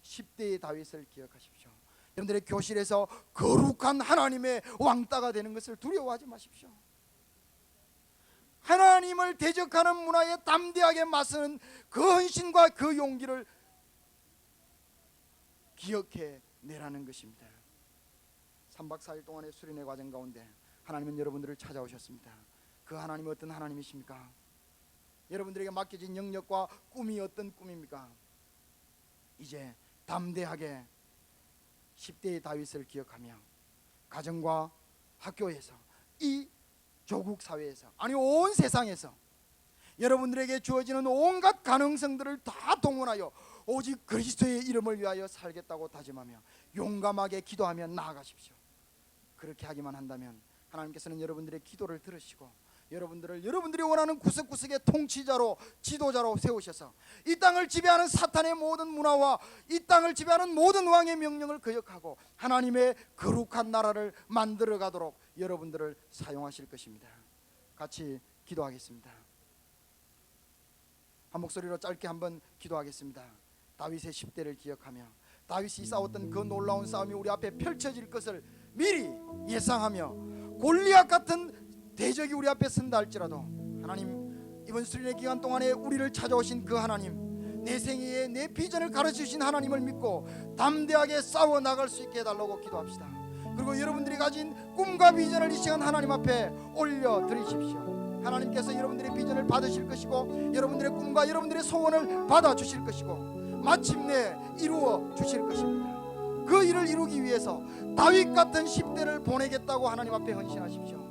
10대의 다윗을 기억하십시오. 여러분들의 교실에서 거룩한 하나님의 왕따가 되는 것을 두려워하지 마십시오. 하나님을 대적하는 문화에 담대하게 맞서는 그 헌신과 그 용기를 기억해 내라는 것입니다. 3박 4일 동안의 수련회 과정 가운데 하나님은 여러분들을 찾아오셨습니다. 그 하나님은 어떤 하나님이십니까? 여러분들에게 맡겨진 영역과 꿈이 어떤 꿈입니까? 이제 담대하게 10대의 다윗을 기억하며 가정과 학교에서, 이 조국 사회에서, 아니 온 세상에서 여러분들에게 주어지는 온갖 가능성들을 다 동원하여 오직 그리스도의 이름을 위하여 살겠다고 다짐하며 용감하게 기도하며 나아가십시오. 그렇게 하기만 한다면 하나님께서는 여러분들의 기도를 들으시고 여러분들이 원하는 구석구석의 통치자로, 지도자로 세우셔서 이 땅을 지배하는 사탄의 모든 문화와 이 땅을 지배하는 모든 왕의 명령을 거역하고 하나님의 거룩한 나라를 만들어 가도록 여러분들을 사용하실 것입니다. 같이 기도하겠습니다. 한 목소리로 짧게 한번 기도하겠습니다. 다윗의 10대를 기억하며 다윗이 싸웠던 그 놀라운 싸움이 우리 앞에 펼쳐질 것을 미리 예상하며 골리앗 같은 대적이 우리 앞에 선다 할지라도 하나님, 이번 수련회 기간 동안에 우리를 찾아오신 그 하나님, 내 생애에 내 비전을 가르치신 하나님을 믿고 담대하게 싸워 나갈 수 있게 해달라고 기도합시다. 그리고 여러분들이 가진 꿈과 비전을 이 시간 하나님 앞에 올려드리십시오. 하나님께서 여러분들의 비전을 받으실 것이고 여러분들의 꿈과 여러분들의 소원을 받아주실 것이고 마침내 이루어 주실 것입니다. 그 일을 이루기 위해서 다윗 같은 10대를 보내겠다고 하나님 앞에 헌신하십시오.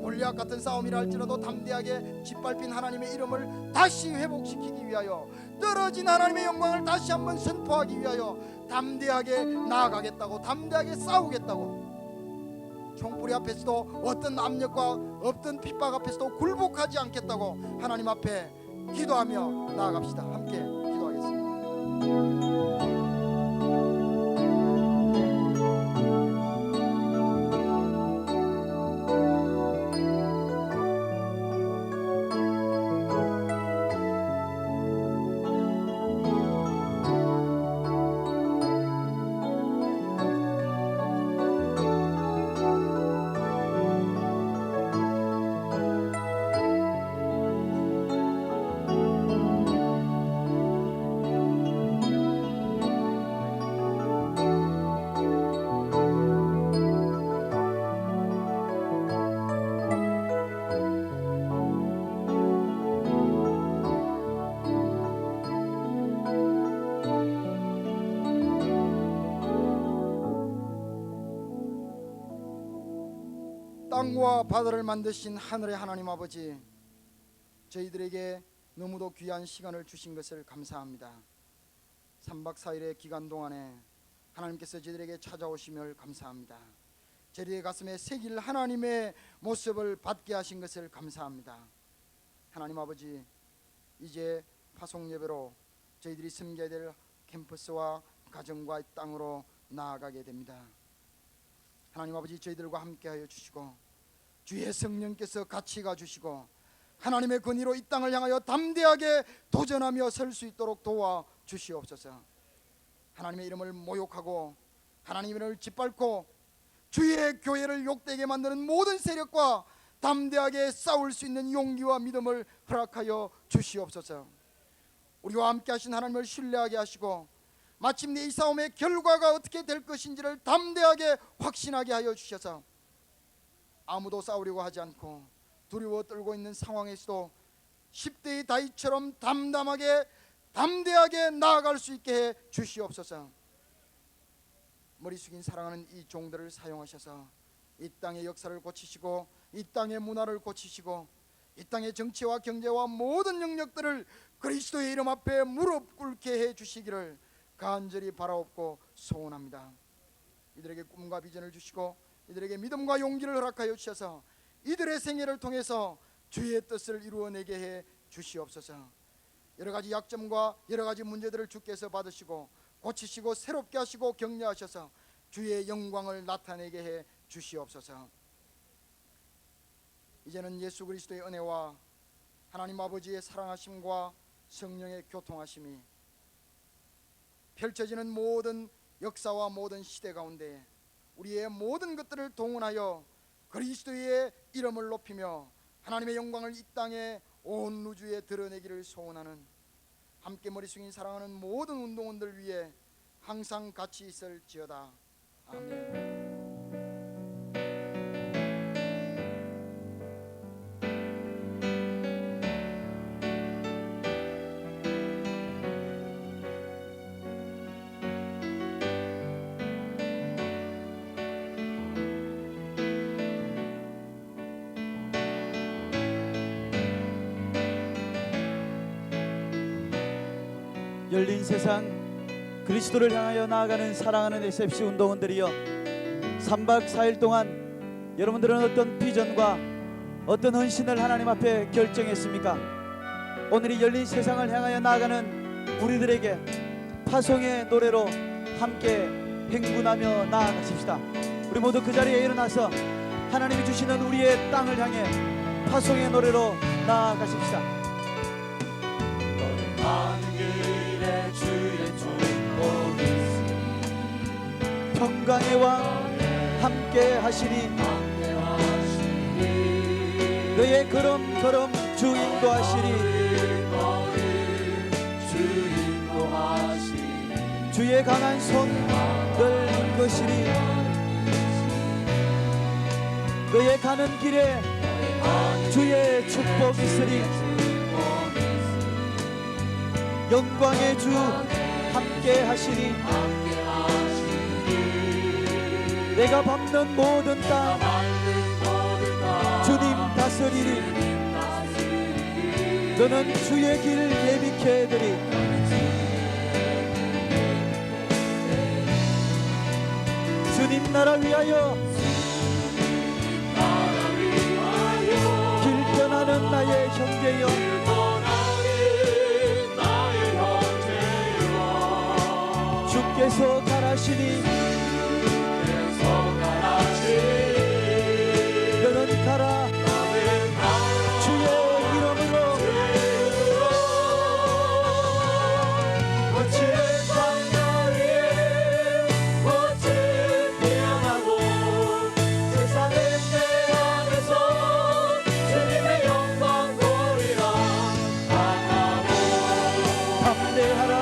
골리앗 같은 싸움이라 할지라도 담대하게 짓밟힌 하나님의 이름을 다시 회복시키기 위하여, 떨어진 하나님의 영광을 다시 한번 선포하기 위하여 담대하게 나아가겠다고, 담대하게 싸우겠다고, 총뿌리 앞에서도 어떤 압력과 어떤 핍박 앞에서도 굴복하지 않겠다고 하나님 앞에 기도하며 나아갑시다. 함께 기도하겠습니다. 땅과 바다를 만드신 하늘의 하나님 아버지, 저희들에게 너무도 귀한 시간을 주신 것을 감사합니다. 3박 4일의 기간 동안에 하나님께서 저희들에게 찾아오심을 감사합니다. 저희의 가슴에 새길 하나님의 모습을 받게 하신 것을 감사합니다. 하나님 아버지, 이제 파송 예배로 저희들이 섬겨야 될 캠퍼스와 가정과 이 땅으로 나아가게 됩니다. 하나님 아버지, 저희들과 함께하여 주시고 주의 성령께서 같이 가주시고 하나님의 권위로 이 땅을 향하여 담대하게 도전하며 설 수 있도록 도와주시옵소서. 하나님의 이름을 모욕하고 하나님의 이름을 짓밟고 주의 교회를 욕되게 만드는 모든 세력과 담대하게 싸울 수 있는 용기와 믿음을 허락하여 주시옵소서. 우리와 함께 하신 하나님을 신뢰하게 하시고 마침내 이 싸움의 결과가 어떻게 될 것인지를 담대하게 확신하게 하여 주셔서 아무도 싸우려고 하지 않고 두려워 떨고 있는 상황에서도 10대의 다윗처럼 담대하게 나아갈 수 있게 해 주시옵소서. 머리 숙인 사랑하는 이 종들을 사용하셔서 이 땅의 역사를 고치시고 이 땅의 문화를 고치시고 이 땅의 정치와 경제와 모든 영역들을 그리스도의 이름 앞에 무릎 꿇게 해 주시기를 간절히 바라옵고 소원합니다. 이들에게 꿈과 비전을 주시고 이들에게 믿음과 용기를 허락하여 주셔서 이들의 생애를 통해서 주의 뜻을 이루어내게 해 주시옵소서. 여러 가지 약점과 여러 가지 문제들을 주께서 받으시고 고치시고 새롭게 하시고 격려하셔서 주의 영광을 나타내게 해 주시옵소서. 이제는 예수 그리스도의 은혜와 하나님 아버지의 사랑하심과 성령의 교통하심이 펼쳐지는 모든 역사와 모든 시대 가운데 우리의 모든 것들을 동원하여 그리스도의 이름을 높이며 하나님의 영광을 이 땅에 온 우주에 드러내기를 소원하는 함께 머리 숙인 사랑하는 모든 운동원들 위해 항상 같이 있을지어다. 아멘. 열린 세상 그리스도를 향하여 나아가는 사랑하는 SFC 운동원들이여, 3박 4일 동안 여러분들은 어떤 비전과 어떤 헌신을 하나님 앞에 결정했습니까? 오늘 이 열린 세상을 향하여 나아가는 우리들에게 파송의 노래로 함께 행군하며 나아가십시다. 우리 모두 그 자리에 일어나서 하나님이 주시는 우리의 땅을 향해 파송의 노래로 나아가십시다. 가는 길에 주의 축복이 평강의 왕 함께 하시니 너의 걸음 주 인도하시리. 주의 강한 손 늘 이끄시리. 너의 가는 길에 주의 축복 있으리. 영광의 주 함께 하시니 내가 밟는 모든 땅 주님 다스리리. 너는 주의 길 예비케 해드리. 주님 나라 위하여 길 떠나는 나의 형제여, 주께서 가라시니 너는 가라. 주의 이름으로 거칠은 광야 위에 꽃을 피어나고 세상의 내 안에서 주님의 영광 보리라. 담대하라.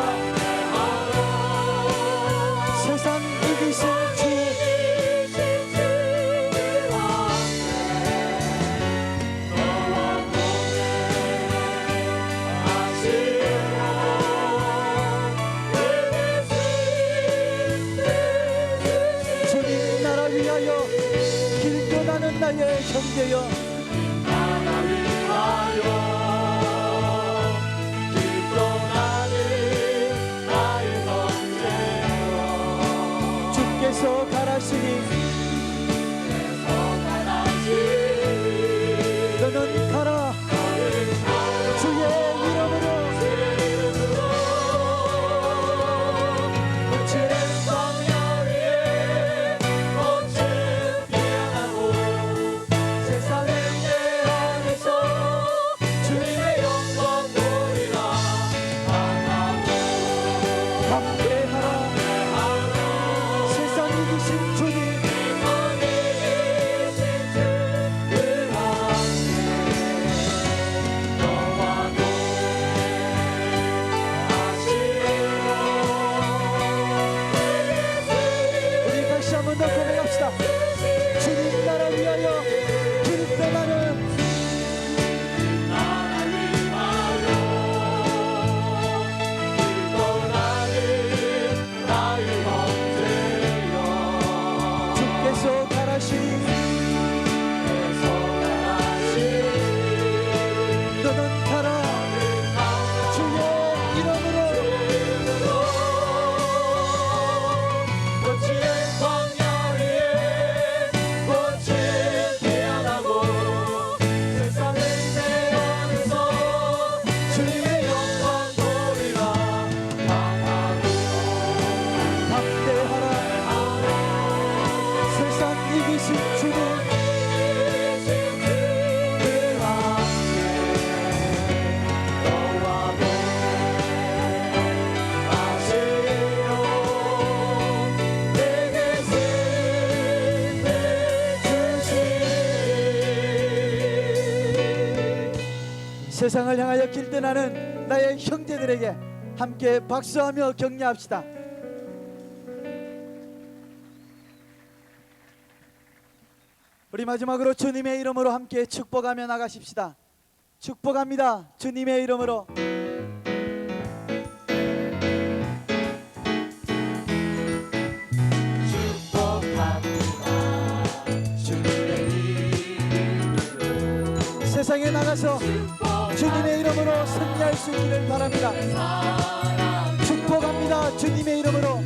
세상 이기신 주 주님 나라 위하여 길 떠나는 나의 형제여, 주께서 가라시니 너는 가라. 주의 이름으로 거칠은 광야 위에 꽃을 피어나고 세상의 세상을 향하여 길 떠나는 나의 형제들에게 함께 박수하며 격려합시다. 우리 마지막으로 주님의 이름으로 함께 축복하며 나가십시다. 축복합니다. 주님의 이름으로. 세상에 나가서 주님의 이름으로 승리할 수 있기를 바랍니다. 축복합니다. 주님의 이름으로.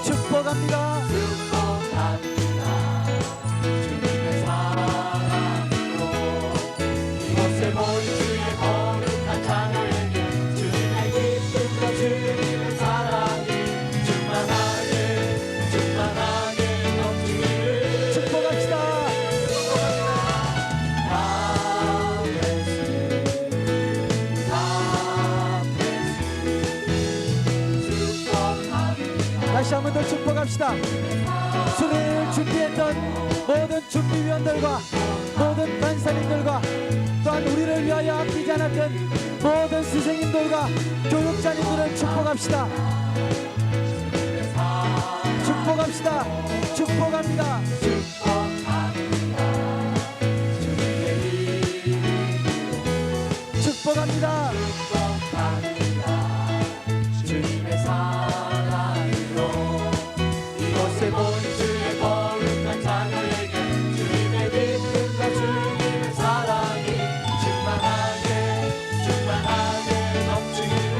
축복합니다. 이곳에 모인 주의 거룩한 자녀에게 주님의 기쁨과 주님의 사랑이 충만하게 넘치기를 축복합시다. 다시 한 번 더 축복합시다. 수련회를 준비했던 모든 준비위원들과 모든 간사님들과 또한 우리를 위하여 아끼지 않았던 모든 스승님들과 교육자님들을 축복합시다. 축복합시다. 축복합니다. 축복합니다. 주님의 사랑으로 이곳에 모인 주의 거룩한 자녀에게 주님의 기쁨과 주님의 사랑이 충만하게 넘치기를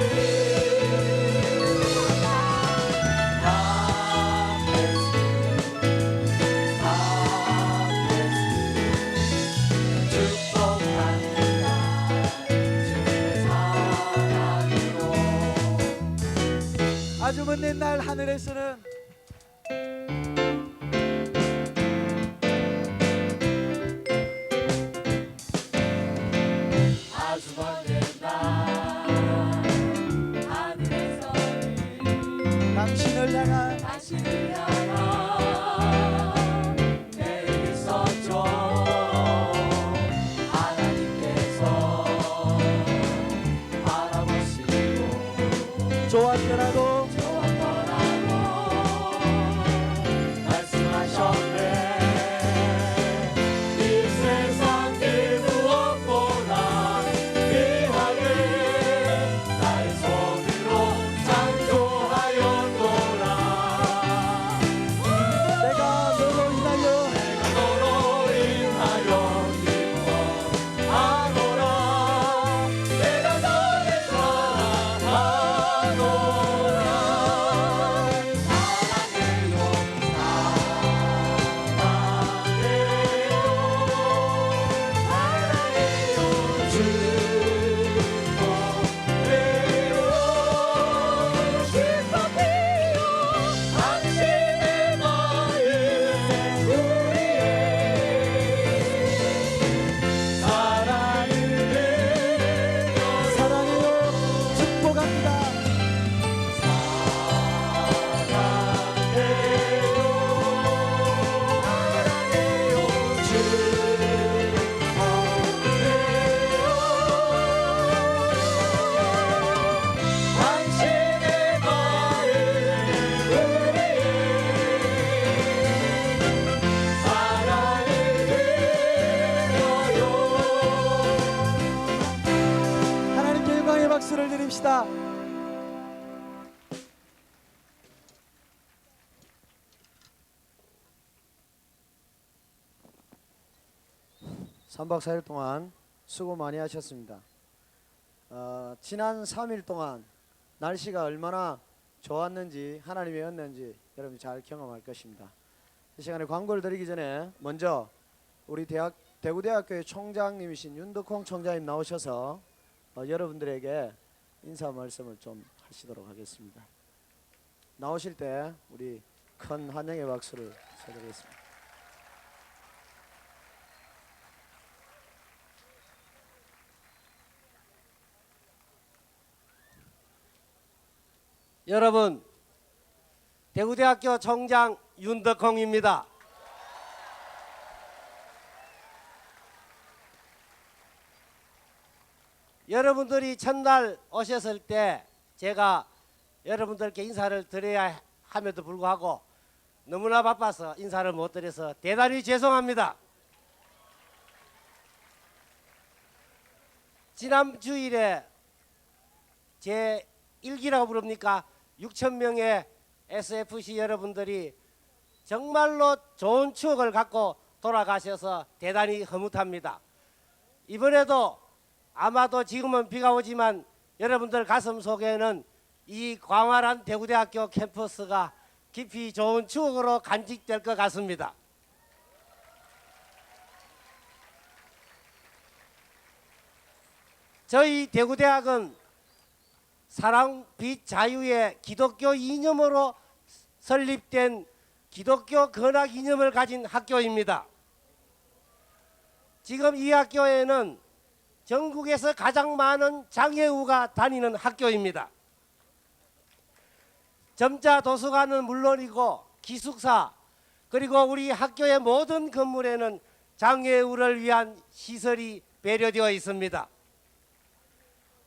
아주 먼 날 하늘에서는 아주 먼 날 하늘에서는 당신을 향한 당신을 향한 내게 있었죠. 하나님께서 바라보시고 좋았더라도 말씀하셨네. 이 세상 그 무엇보다 귀하게 나의 손으로 창조하였노라. 내가 너로 인하여 너로 인하여 기뻐하노라. 내가 너를 사랑하노라. 사랑해요. 축복합니다. 하나님께 영광의 박수를 드립시다. 삼 박 4일 동안 수고 많이 하셨습니다. 지난 3일 동안 날씨가 얼마나 좋았는지 하나님의 은혜인지 여러분이 잘 경험할 것입니다. 이 시간에 광고를 드리기 전에 먼저 우리 대구대학교의 총장님이신 윤덕홍 총장님 나오셔서 여러분들에게 인사 말씀을 좀 하시도록 하겠습니다. 나오실 때 우리 큰 환영의 박수를 쳐드리겠습니다. 여러분, 대구대학교 총장 윤덕홍입니다. 여러분들이 첫날 오셨을 때 제가 여러분들께 인사를 드려야 함에도 불구하고 너무나 바빠서 인사를 못 드려서 대단히 죄송합니다. 지난 주일에 제 1기라고 부릅니까? 6,000명의 SFC 여러분들이 정말로 좋은 추억을 갖고 돌아가셔서 대단히 흐뭇합니다. 이번에도 아마도 지금은 비가 오지만 여러분들 가슴 속에는 이 광활한 대구대학교 캠퍼스가 깊이 좋은 추억으로 간직될 것 같습니다. 저희 대구대학은 사랑, 빛, 자유의 기독교 이념으로 설립된 기독교 건학 이념을 가진 학교입니다. 지금 이 학교에는 전국에서 가장 많은 장애우가 다니는 학교입니다. 점자 도서관은 물론이고 기숙사 그리고 우리 학교의 모든 건물에는 장애우를 위한 시설이 배려되어 있습니다.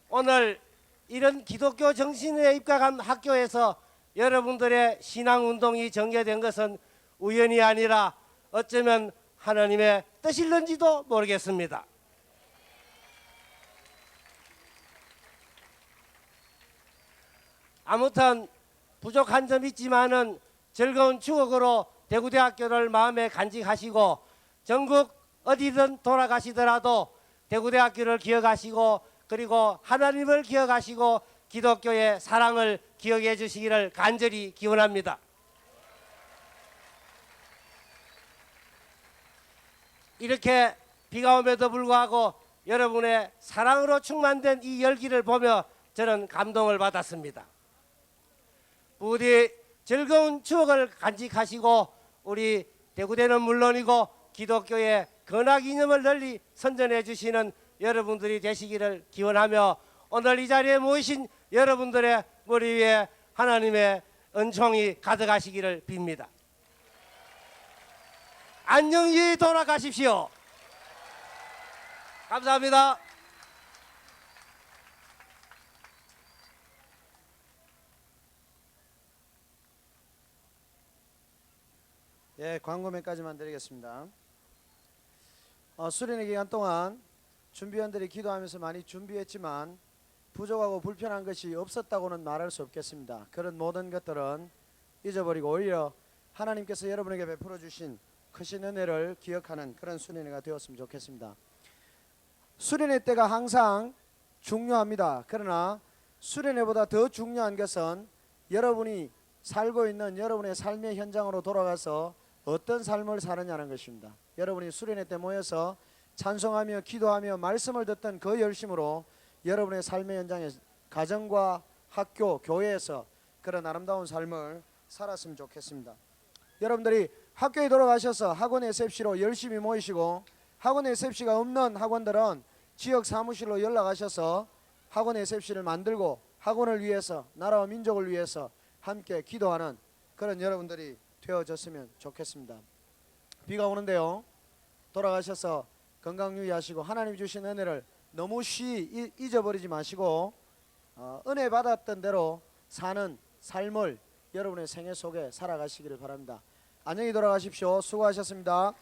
오늘 이런 기독교 정신에 입각한 학교에서 여러분들의 신앙운동이 전개된 것은 우연이 아니라 어쩌면 하나님의 뜻일는지도 모르겠습니다. 아무튼 부족한 점 있지만은 즐거운 추억으로 대구대학교를 마음에 간직하시고 전국 어디든 돌아가시더라도 대구대학교를 기억하시고 그리고 하나님을 기억하시고 기독교의 사랑을 기억해 주시기를 간절히 기원합니다. 이렇게 비가 오면도 불구하고 여러분의 사랑으로 충만된 이 열기를 보며 저는 감동을 받았습니다. 부디 즐거운 추억을 간직하시고 우리 대구대는 물론이고 기독교의 건학 이념을 널리 선전해 주시는 여러분들이 되시기를 기원하며 오늘 이 자리에 모이신 여러분들의 머리 위에 하나님의 은총이 가득하시기를 빕니다. 안녕히 돌아가십시오. 감사합니다. 예, 광고면까지만 드리겠습니다. 수련회 기간 동안 준비원들이 기도하면서 많이 준비했지만 부족하고 불편한 것이 없었다고는 말할 수 없겠습니다. 그런 모든 것들은 잊어버리고 오히려 하나님께서 여러분에게 베풀어 주신 크신 은혜를 기억하는 그런 수련회가 되었으면 좋겠습니다. 수련회 때가 항상 중요합니다. 그러나 수련회보다 더 중요한 것은 여러분이 살고 있는 여러분의 삶의 현장으로 돌아가서 어떤 삶을 사느냐는 것입니다. 여러분이 수련회 때 모여서 찬송하며 기도하며 말씀을 듣던 그 열심으로 여러분의 삶의 현장에 가정과 학교, 교회에서 그런 아름다운 삶을 살았으면 좋겠습니다. 여러분들이 학교에 돌아가셔서 학원 SFC로 열심히 모이시고 학원 SFC가 없는 학원들은 지역 사무실로 연락하셔서 학원 SFC를 만들고 학원을 위해서 나라와 민족을 위해서 함께 기도하는 그런 여러분들이 되어졌으면 좋겠습니다. 비가 오는데요. 돌아가셔서 건강 유의하시고 하나님 주신 은혜를 너무 쉬이 잊어버리지 마시고 은혜 받았던 대로 사는 삶을 여러분의 생애 속에 살아가시기를 바랍니다. 안녕히 돌아가십시오. 수고하셨습니다.